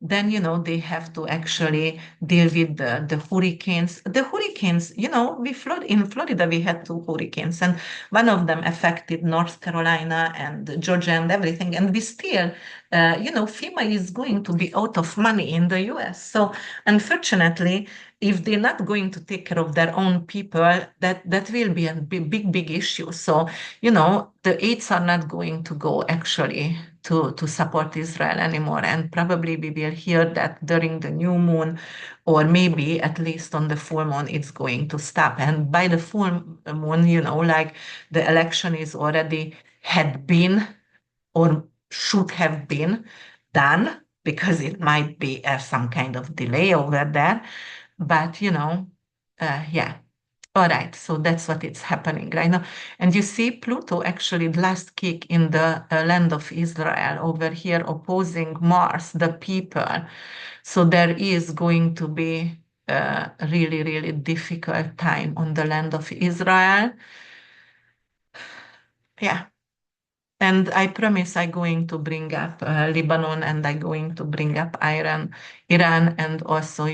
then they have to actually deal with the hurricanes. The hurricanes, in Florida we had two hurricanes, and one of them affected North Carolina and Georgia and everything. And we still, FEMA is going to be out of money in the US. So unfortunately, if they're not going to take care of their own people, that will be a big, big issue. So, the aids are not going to go actually to support Israel anymore. And probably we will hear that during the new moon, or maybe at least on the full moon, it's going to stop. And by the full moon, like the election is already had been or should have been done, because it might be some kind of delay over there. But, yeah. All right, so that's what is happening right now. And you see Pluto actually last kick in the land of Israel over here, opposing Mars, the people. So there is going to be a really, really difficult time on the land of Israel. Yeah. And I promise I'm going to bring up Lebanon, and I'm going to bring up Iran, and also,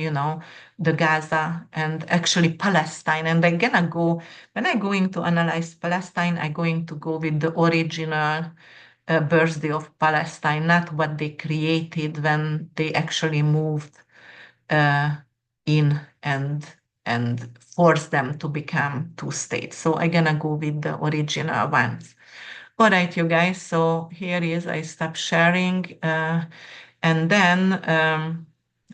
the Gaza, and actually Palestine. And I'm gonna go, when I'm going to analyze Palestine, I'm going to go with the original birthday of Palestine, not what they created when they actually moved uh, in and force them to become two states. So I'm gonna go with the original ones. All right, you guys. So here is I stop sharing, and then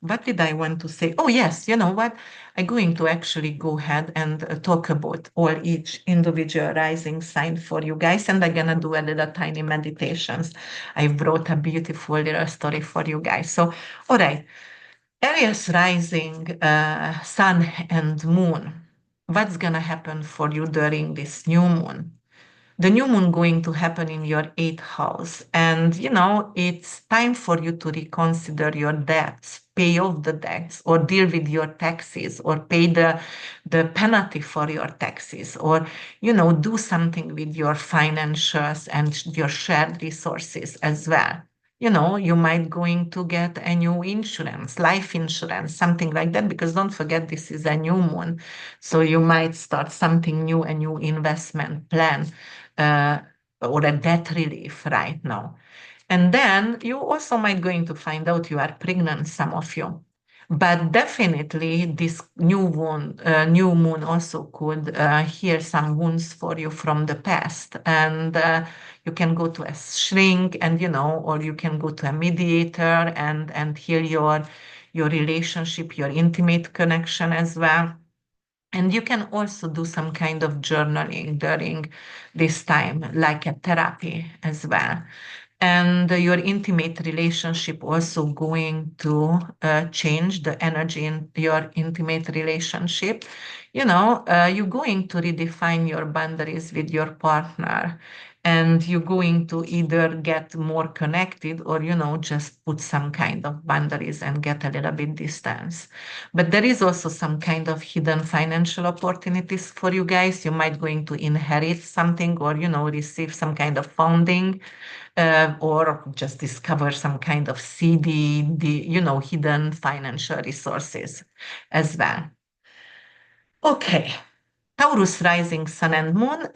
what did I want to say? Oh yes, you know what? I'm going to actually go ahead and talk about all each individual rising sign for you guys, and I'm gonna do a little tiny meditations. I brought a beautiful little story for you guys. So, all right. Aries rising, sun and moon. What's gonna happen for you during this new moon? The new moon going to happen in your eighth house, and it's time for you to reconsider your debts, pay off the debts, or deal with your taxes, or pay the penalty for your taxes, or do something with your financials and your shared resources as well. You might going to get a new insurance, life insurance, something like that, because don't forget this is a new moon. So you might start something new, a new investment plan, uh, or a debt relief right now. And then you also might going to find out you are pregnant, some of you. But definitely this new moon also could heal some wounds for you from the past. And you can go to a shrink and, or you can go to a mediator and heal your relationship, your intimate connection as well. And you can also do some kind of journaling during this time, like a therapy as well. And your intimate relationship also going to change the energy in your intimate relationship. You're going to redefine your boundaries with your partner, and you're going to either get more connected or just put some kind of boundaries and get a little bit distance. But there is also some kind of hidden financial opportunities for you guys. You might going to inherit something, or receive some kind of funding, or just discover some kind of CD, hidden financial resources as well. Okay. Taurus rising sun and moon,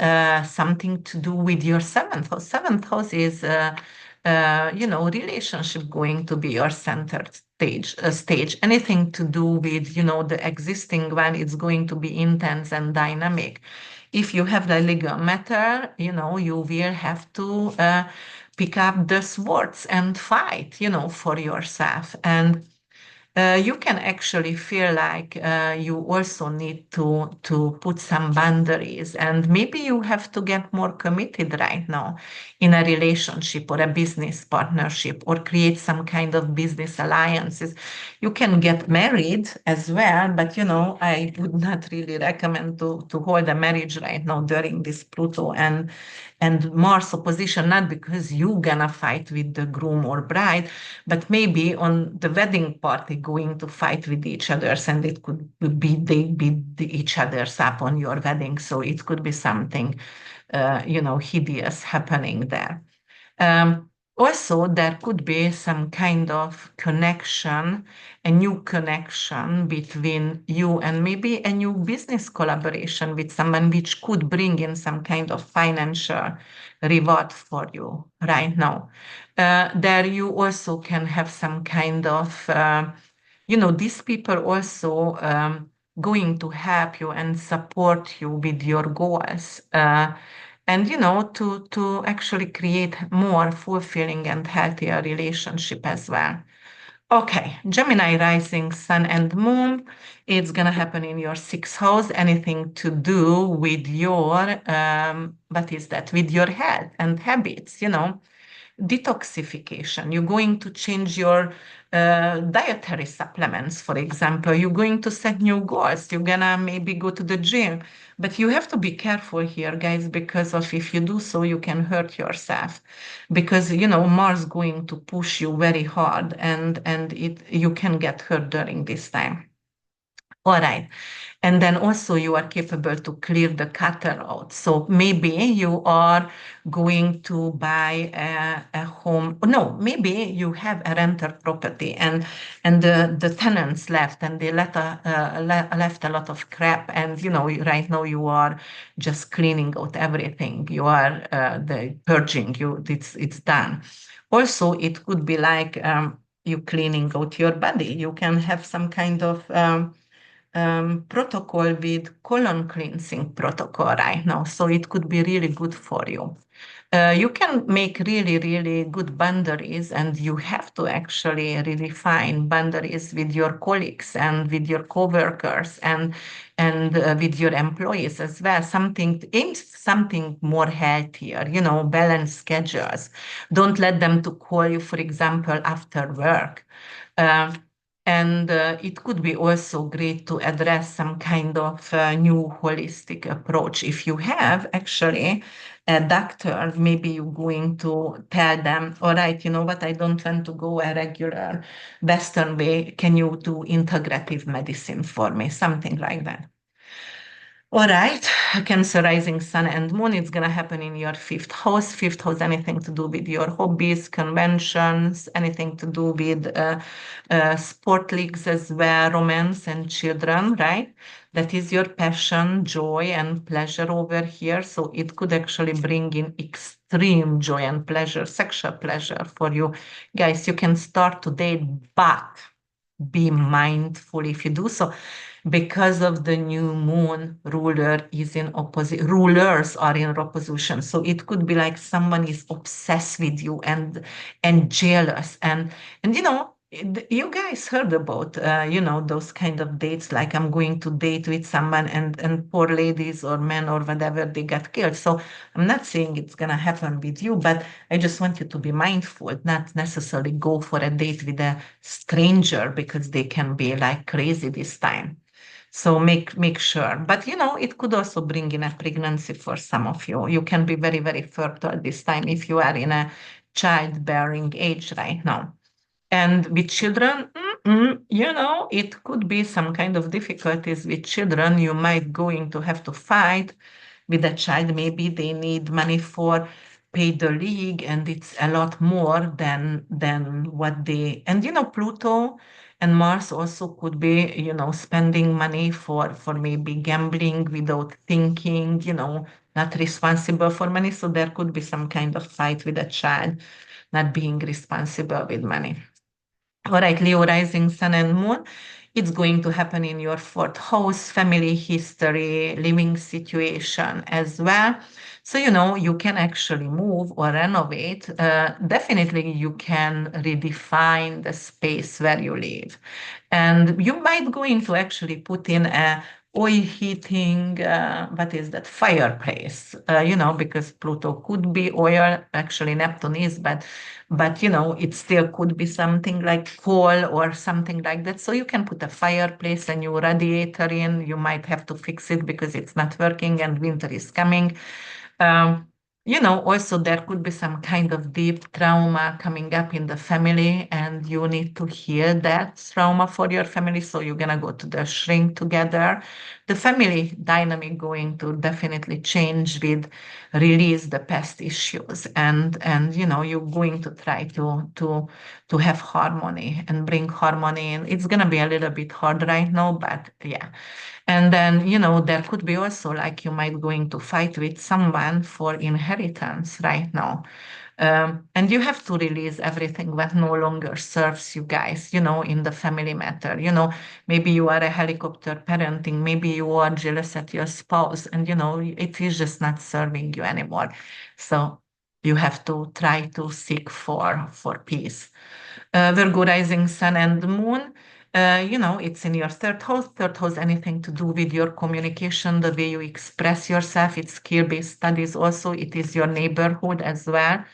something to do with your seventh house. Seventh house is, relationship going to be your center stage. Anything to do with, the existing one, it's going to be intense and dynamic. If you have the legal matter, you will have to pick up the swords and fight, for yourself. And you can actually feel like you also need to put some boundaries, and maybe you have to get more committed right now in a relationship or a business partnership, or create some kind of business alliances. You can get married as well, but I would not really recommend to hold a marriage right now during this Pluto and Mars opposition, not because you're gonna fight with the groom or bride, but maybe on the wedding party going to fight with each others, and it could be they beat each others up on your wedding. So it could be something, hideous happening there. Also, there could be some kind of connection, a new connection between you, and maybe a new business collaboration with someone, which could bring in some kind of financial reward for you right now. There you also can have some kind of, these people also going to help you and support you with your goals. And to actually create more fulfilling and healthier relationship as well. Okay, Gemini rising sun and moon, it's gonna happen in your sixth house. Anything to do with your what is that, with your health and habits, detoxification. You're going to change your dietary supplements, for example. You're going to set new goals. You're gonna maybe go to the gym. But you have to be careful here, guys, because of if you do so, you can hurt yourself. Because Mars going to push you very hard, and you can get hurt during this time. All right. And then also you are capable to clear the clutter out. So maybe you are going to buy a home. No, maybe you have a rental property, and the tenants left, and they left a lot of crap. And right now you are just cleaning out everything. You are the purging. It's done. Also, it could be like you cleaning out your body. You can have some kind of protocol with colon cleansing protocol right now. So it could be really good for you. You can make really, really good boundaries, and you have to actually really find boundaries with your colleagues and with your coworkers and with your employees as well. Something more healthier, balanced schedules. Don't let them to call you, for example, after work. Uh, and it could be also great to address some kind of new holistic approach. If you have actually a doctor, maybe you're going to tell them, all right, you know what, I don't want to go a regular Western way. Can you do integrative medicine for me? Something like that. All right, Cancer rising sun and moon, it's going to happen in your fifth house. Fifth house, anything to do with your hobbies, conventions, anything to do with sport leagues as well, romance and children, right? That is your passion, joy, and pleasure over here. So it could actually bring in extreme joy and pleasure, sexual pleasure for you. Guys, you can start today, but be mindful if you do so, because of the new moon, ruler is in opposite, rulers are in opposition. So it could be like someone is obsessed with you and jealous. And you guys heard about those kind of dates, like I'm going to date with someone, and poor ladies or men or whatever, they get killed. So I'm not saying it's gonna happen with you, but I just want you to be mindful, not necessarily go for a date with a stranger, because they can be like crazy this time. So make sure. But it could also bring in a pregnancy for some of you. You can be very, very fertile this time if you are in a childbearing age right now. And with children, it could be some kind of difficulties with children. You might going to have to fight with a child. Maybe they need money for pay the league, and it's a lot more than what they. And Pluto and Mars also could be, spending money for maybe gambling without thinking, not responsible for money. So there could be some kind of fight with a child not being responsible with money. All right, Leo rising sun and moon. It's going to happen in your fourth house, family history, living situation as well. So, you can actually move or renovate. Definitely, you can redefine the space where you live. And you might going to actually put in a oil heating, what is that, fireplace, because Pluto could be oil, actually Neptune is, but it still could be something like coal or something like that. So you can put a fireplace, a new radiator in. You might have to fix it because it's not working and winter is coming. Um, also there could be some kind of deep trauma coming up in the family, and you need to heal that trauma for your family. So you're gonna go to the shrink together. The family dynamic going to definitely change with release the past issues, and you're going to try to have harmony and bring harmony in. It's gonna be a little bit hard right now, but yeah. And then, there could be also like you might going to fight with someone for inheritance right now. And you have to release everything that no longer serves you guys, in the family matter. Maybe you are a helicopter parenting, maybe you are jealous at your spouse, and, it is just not serving you anymore. So you have to try to seek for peace. Virgo rising sun and moon. It's in your third house. Third house, anything to do with your communication, the way you express yourself. It's skill-based studies also. It is your neighborhood as well.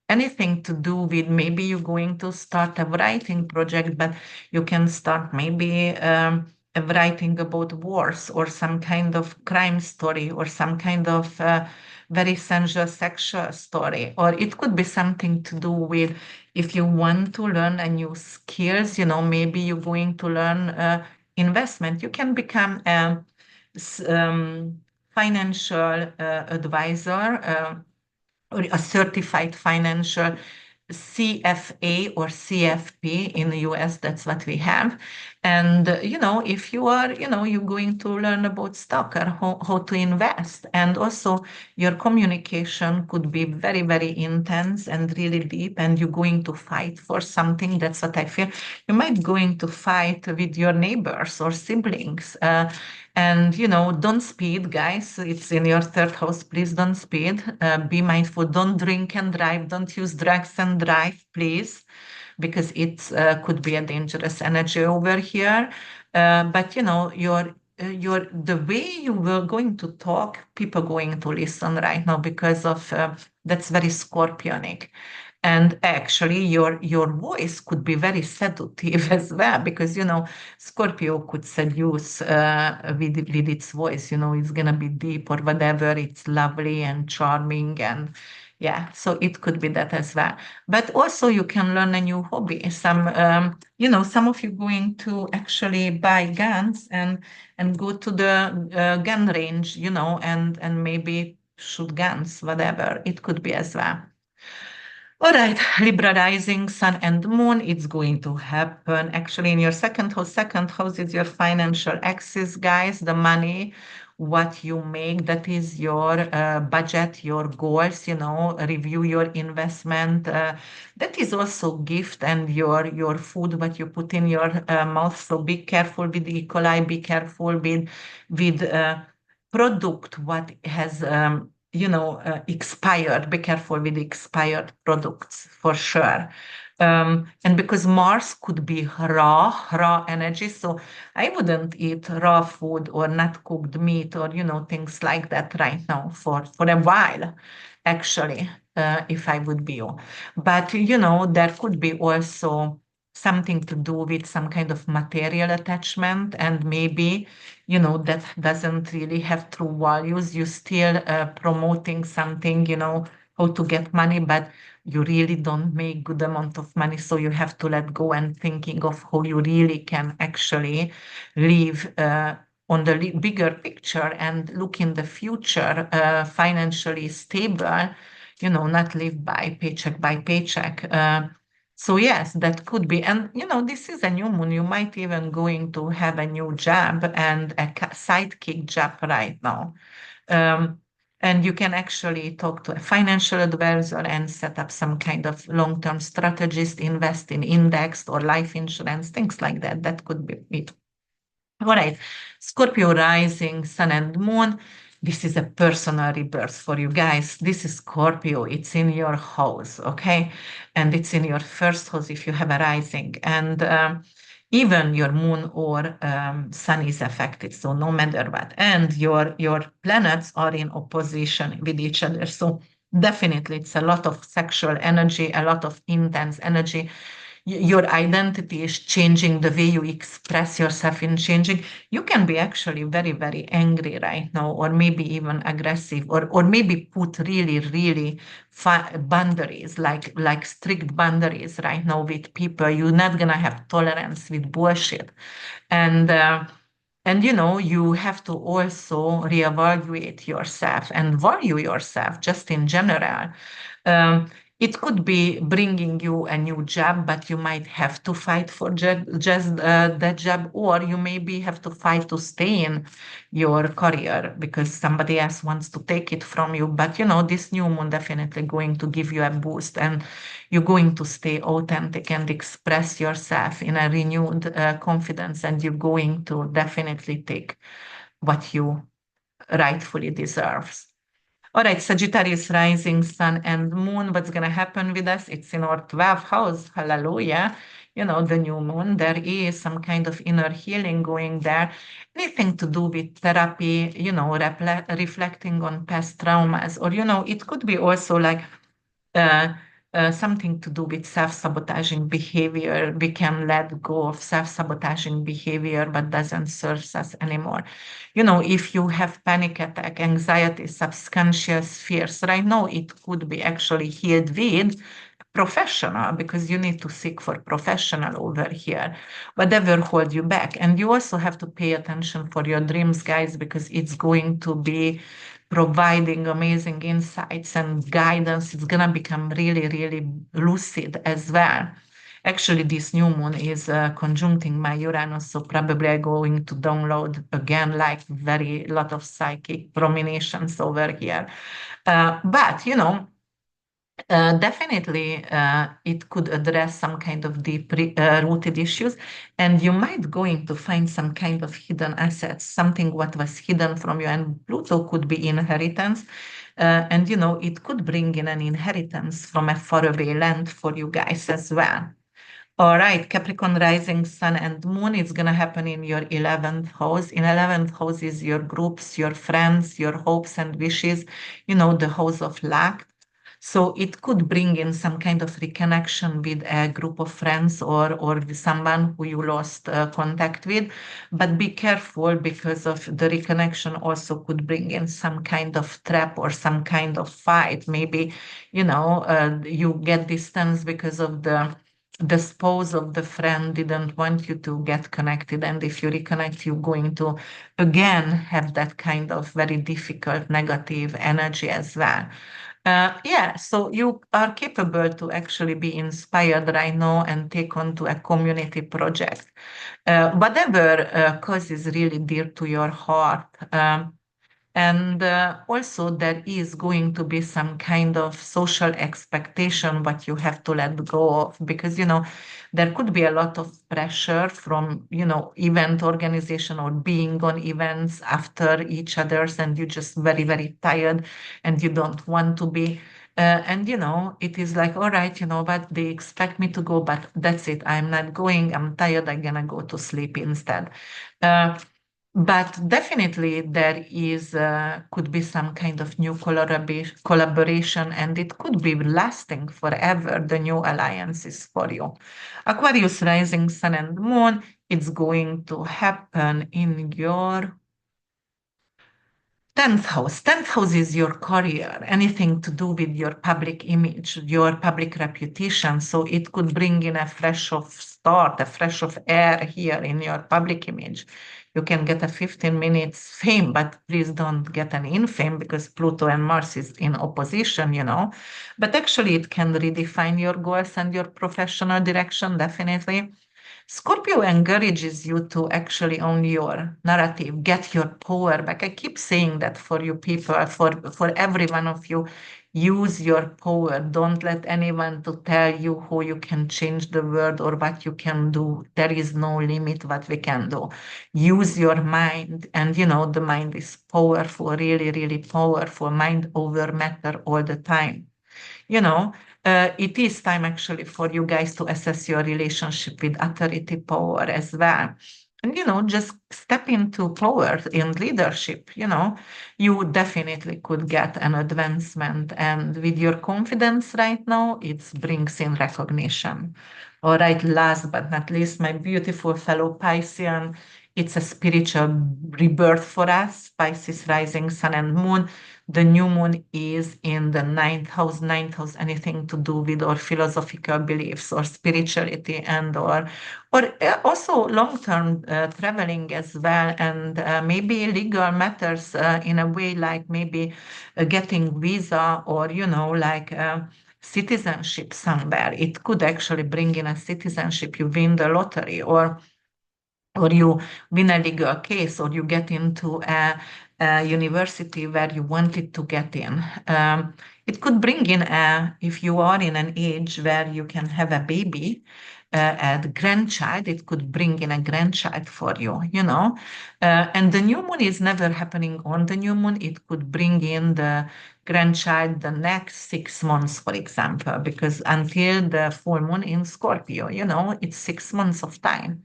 Anything to do with, maybe you're going to start a writing project, but you can start maybe a writing about wars or some kind of crime story or some kind of very sensual sexual story. Or it could be something to do with, if you want to learn a new skills, maybe you're going to learn investment. You can become a financial advisor, or a certified financial CFA or CFP in the US, that's what we have. And, if you are, you're going to learn about stock or how to invest. And also your communication could be very, very intense and really deep, and you're going to fight for something. That's what I feel. You might going to fight with your neighbors or siblings. And don't speed, guys. It's in your third house. Please don't speed. Be mindful. Don't drink and drive. Don't use drugs and drive, please, because it could be a dangerous energy over here. But your the way you were going to talk, people going to listen right now because of that's very scorpionic. And actually, your voice could be very seductive as well, because Scorpio could seduce with its voice. It's gonna be deep or whatever. It's lovely and charming, and yeah, so it could be that as well. But also, you can learn a new hobby. Some of you going to actually buy guns and go to the gun range, and maybe shoot guns, whatever. It could be as well. All right, Libra rising, sun and moon, it's going to happen. Actually, in your second house is your financial axis, guys, the money, what you make, that is your budget, your goals, review your investment. That is also gift and your food, what you put in your mouth. So be careful with E. coli, be careful with product what has expired. Be careful with expired products for sure. And because Mars could be raw energy, so I wouldn't eat raw food or not cooked meat or things like that right now for a while, actually, if I would be you. But there could be also something to do with some kind of material attachment, and maybe that doesn't really have true values. You still promoting something, how to get money, but you really don't make good amount of money, so you have to let go and thinking of how you really can actually live on the bigger picture and look in the future, financially stable, not live by paycheck. So yes, that could be. And this is a new moon. You might even going to have a new job and a sidekick job right now. Um, and you can actually talk to a financial advisor and set up some kind of long-term strategist, invest in indexed or life insurance, things like that. That could be it. All right, Scorpio rising, sun and moon. This is a personal rebirth for you guys. This is Scorpio. It's in your house, okay? And it's in your first house if you have a rising. And even your moon or sun is affected, so no matter what. And your planets are in opposition with each other. So definitely it's a lot of sexual energy, a lot of intense energy. Your identity is changing, the way you express yourself in changing. You can be actually very, very angry right now, or maybe even aggressive, or maybe put really, really boundaries, like strict boundaries right now with people. You're not gonna have tolerance with bullshit. And you have to also reevaluate yourself and value yourself just in general. um, it could be bringing you a new job, but you might have to fight for just that job, or you maybe have to fight to stay in your career because somebody else wants to take it from you. But this new moon definitely going to give you a boost, and you're going to stay authentic and express yourself in a renewed confidence, and you're going to definitely take what you rightfully deserves. All right, Sagittarius rising, sun and moon. What's going to happen with us? It's in our 12th house. Hallelujah. The new moon. There is some kind of inner healing going there. Anything to do with therapy, reflecting on past traumas, or, it could be also like uh, something to do with self-sabotaging behavior. We can let go of self-sabotaging behavior, but doesn't serve us anymore. If you have panic attack, anxiety, subconscious fears, right now it could be actually healed with professional, because you need to seek for professional over here, whatever hold you back. And you also have to pay attention for your dreams, guys, because it's going to be providing amazing insights and guidance. It's going to become really, really lucid as well. Actually, this new moon is conjuncting my Uranus, so probably I'm going to download again, like very lot of psychic prominations over here. But definitely, it could address some kind of deep rooted issues, and you might going to find some kind of hidden assets, something what was hidden from you. And Pluto could be inheritance, and it could bring in an inheritance from a faraway land for you guys as well. All right, Capricorn rising, sun and moon is going to happen in your 11th house. In 11th house is your groups, your friends, your hopes and wishes, the house of luck. So it could bring in some kind of reconnection with a group of friends or with someone who you lost contact with. But be careful, because of the reconnection also could bring in some kind of trap or some kind of fight. Maybe, you get distance because of the spouse of the friend didn't want you to get connected. And if you reconnect, you're going to again have that kind of very difficult negative energy as well. Yeah, so you are capable to actually be inspired right now and take on to a community project. Whatever cause is really dear to your heart. And also, there is going to be some kind of social expectation what you have to let go of, because there could be a lot of pressure from event organization or being on events after each other's, and you're just very, very tired and you don't want to be. And it is like, all right, what they expect me to go, but that's it. I'm not going. I'm tired. I'm gonna go to sleep instead. Uh, but definitely there is could be some kind of new collaboration, and it could be lasting forever, the new alliances for you. Aquarius rising, sun and moon, it's going to happen in your 10th house. 10th house is your career, anything to do with your public image, your public reputation. So it could bring in a fresh of start, a fresh of air here in your public image. You can get a 15 minutes fame, but please don't get an infame, because Pluto and Mars is in opposition. But actually, it can redefine your goals and your professional direction, definitely. Scorpio encourages you to actually own your narrative, get your power back. I keep saying that for you people, for every one of you, use your power. Don't let anyone to tell you how you can change the world or what you can do. There is no limit what we can do. Use your mind, and the mind is powerful, really, really powerful. Mind over matter all the time you know, it is time actually for you guys to assess your relationship with authority power as well. And, just step into power in leadership. You definitely could get an advancement. And with your confidence right now, it brings in recognition. All right, last but not least, my beautiful fellow Piscean, it's a spiritual rebirth for us, Pisces rising, sun and moon. The new moon is in the ninth house, anything to do with our philosophical beliefs or spirituality, and or also long-term traveling as well, and maybe legal matters in a way, like maybe getting visa, or like citizenship somewhere. It could actually bring in a citizenship. You win the lottery, or you win a legal case, or you get into a university where you wanted to get in. It could bring in if you are in an age where you can have a baby, a grandchild, it could bring in a grandchild for you. And the new moon is never happening on the new moon. It could bring in the grandchild the next 6 months, for example, because until the full moon in Scorpio, it's 6 months of time.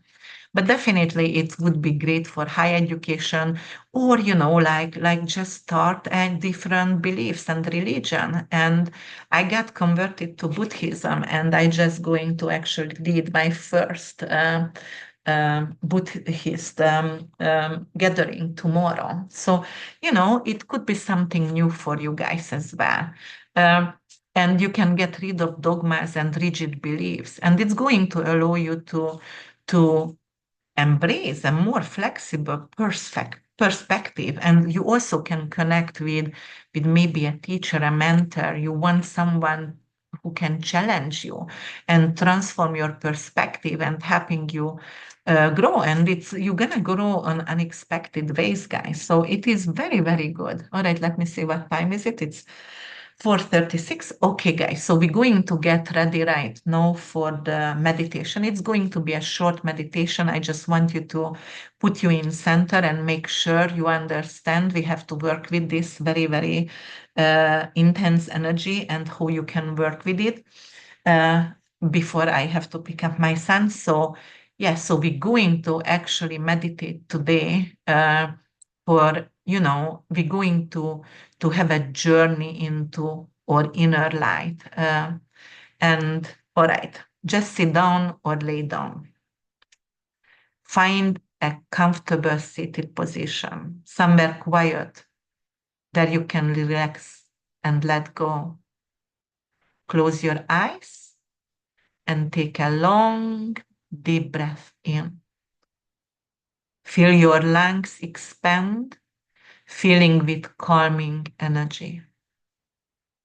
But definitely it would be great for higher education, or like just start a different beliefs and religion. And I got converted to Buddhism, and I just going to actually lead my first Buddhist gathering tomorrow. So it could be something new for you guys as well. um, and you can get rid of dogmas and rigid beliefs, and it's going to allow you to embrace a more flexible perspective. And you also can connect with maybe a teacher, a mentor. You want someone who can challenge you and transform your perspective and helping you grow. And it's you're gonna grow on unexpected ways, guys. So it is very, very good. All right, let me see what time is it. It's 4:36. Okay, guys. So we're going to get ready right now for the meditation. It's going to be a short meditation. I just want you to put you in center and make sure you understand we have to work with this very, very intense energy and how you can work with it uh, before I have to pick up my son. So, yeah, so we're going to actually meditate today for, we're going to have a journey into our inner light. And all right, just sit down or lay down. Find a comfortable seated position, somewhere quiet that you can relax and let go. Close your eyes and take a long, deep breath in. Feel your lungs expand, filling with calming energy.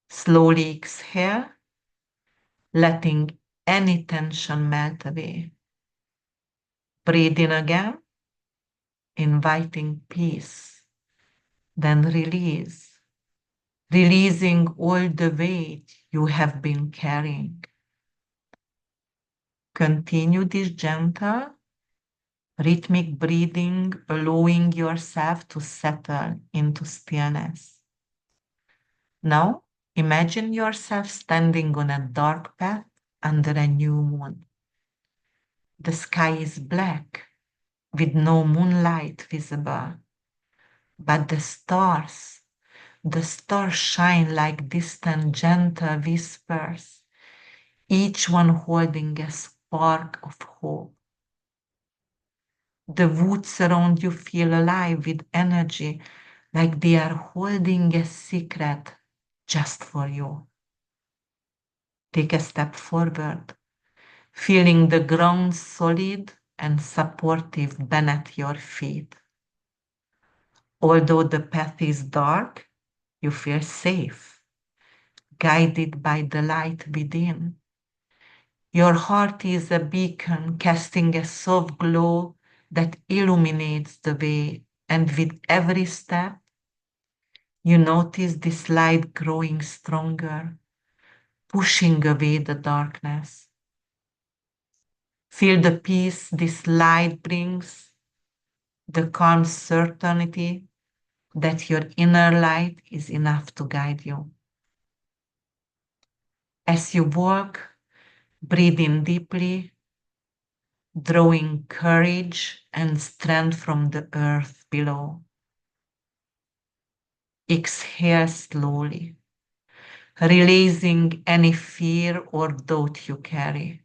Slowly exhale, letting any tension melt away. Breathe in again, inviting peace. Then release, releasing all the weight you have been carrying. Continue this gentle, rhythmic breathing, allowing yourself to settle into stillness. Now, imagine yourself standing on a dark path under a new moon. The sky is black with no moonlight visible, but the stars shine like distant gentle whispers, each one holding a spark of hope. The woods around you feel alive with energy, like they are holding a secret just for you. Take a step forward, feeling the ground solid and supportive beneath your feet. Although the path is dark, you feel safe, guided by the light within. Your heart is a beacon casting a soft glow that illuminates the way, and with every step, you notice this light growing stronger, pushing away the darkness. Feel the peace this light brings, the calm certainty that your inner light is enough to guide you. As you walk, breathe in deeply, drawing courage and strength from the earth below. Exhale slowly, releasing any fear or doubt you carry.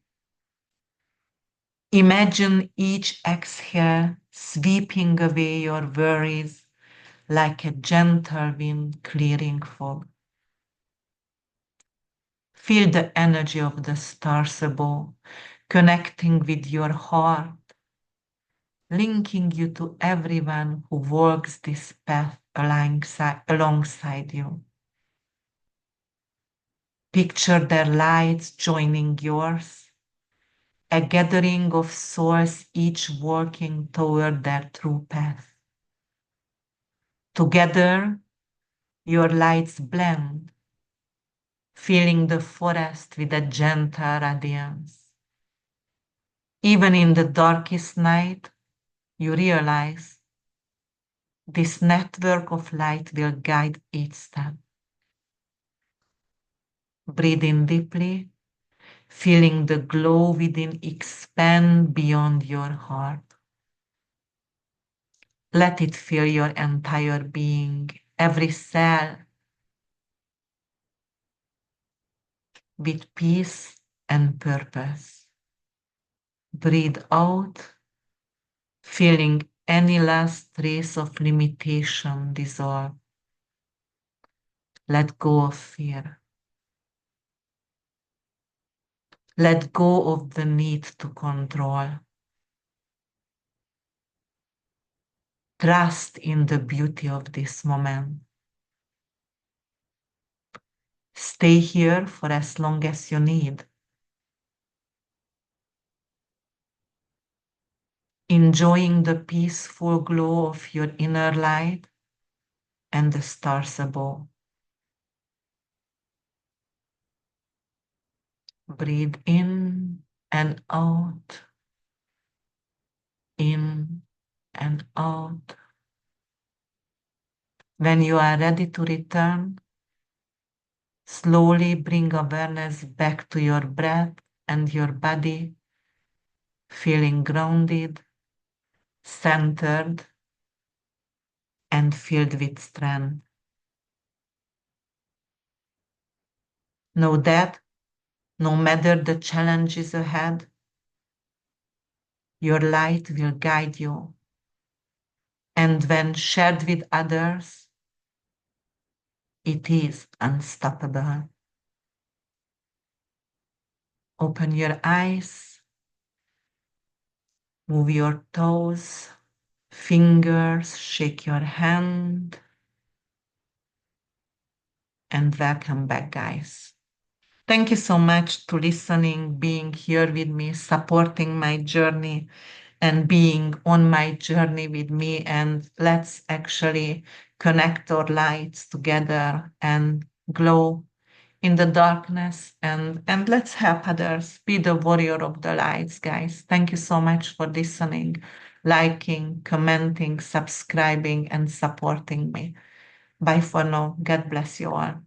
Imagine each exhale sweeping away your worries like a gentle wind clearing fog. Feel the energy of the stars above, connecting with your heart, linking you to everyone who walks this path alongside you. Picture their lights joining yours, a gathering of souls each walking toward their true path. Together, your lights blend, filling the forest with a gentle radiance. Even in the darkest night, you realize this network of light will guide each step. Breathe in deeply, feeling the glow within expand beyond your heart. Let it fill your entire being, every cell, with peace and purpose. Breathe out, feeling any last trace of limitation dissolve. Let go of fear. Let go of the need to control. Trust in the beauty of this moment. Stay here for as long as you need. Enjoying the peaceful glow of your inner light and the stars above. Breathe and out, in and out. When you are ready to return, slowly bring awareness back to your breath and your body, feeling grounded, centered, and filled with strength. Know that no matter the challenges ahead, your light will guide you. And when shared with others, it is unstoppable. Open your eyes, move your toes, fingers, shake your hand, and welcome back, guys. Thank you so much to listening, being here with me, supporting my journey, and being on my journey with me. And let's actually connect our lights together and glow in the darkness, and let's help others. Be the warrior of the lights, guys. Thank you so much for listening, liking, commenting, subscribing, and supporting me. Bye for now. God bless you all.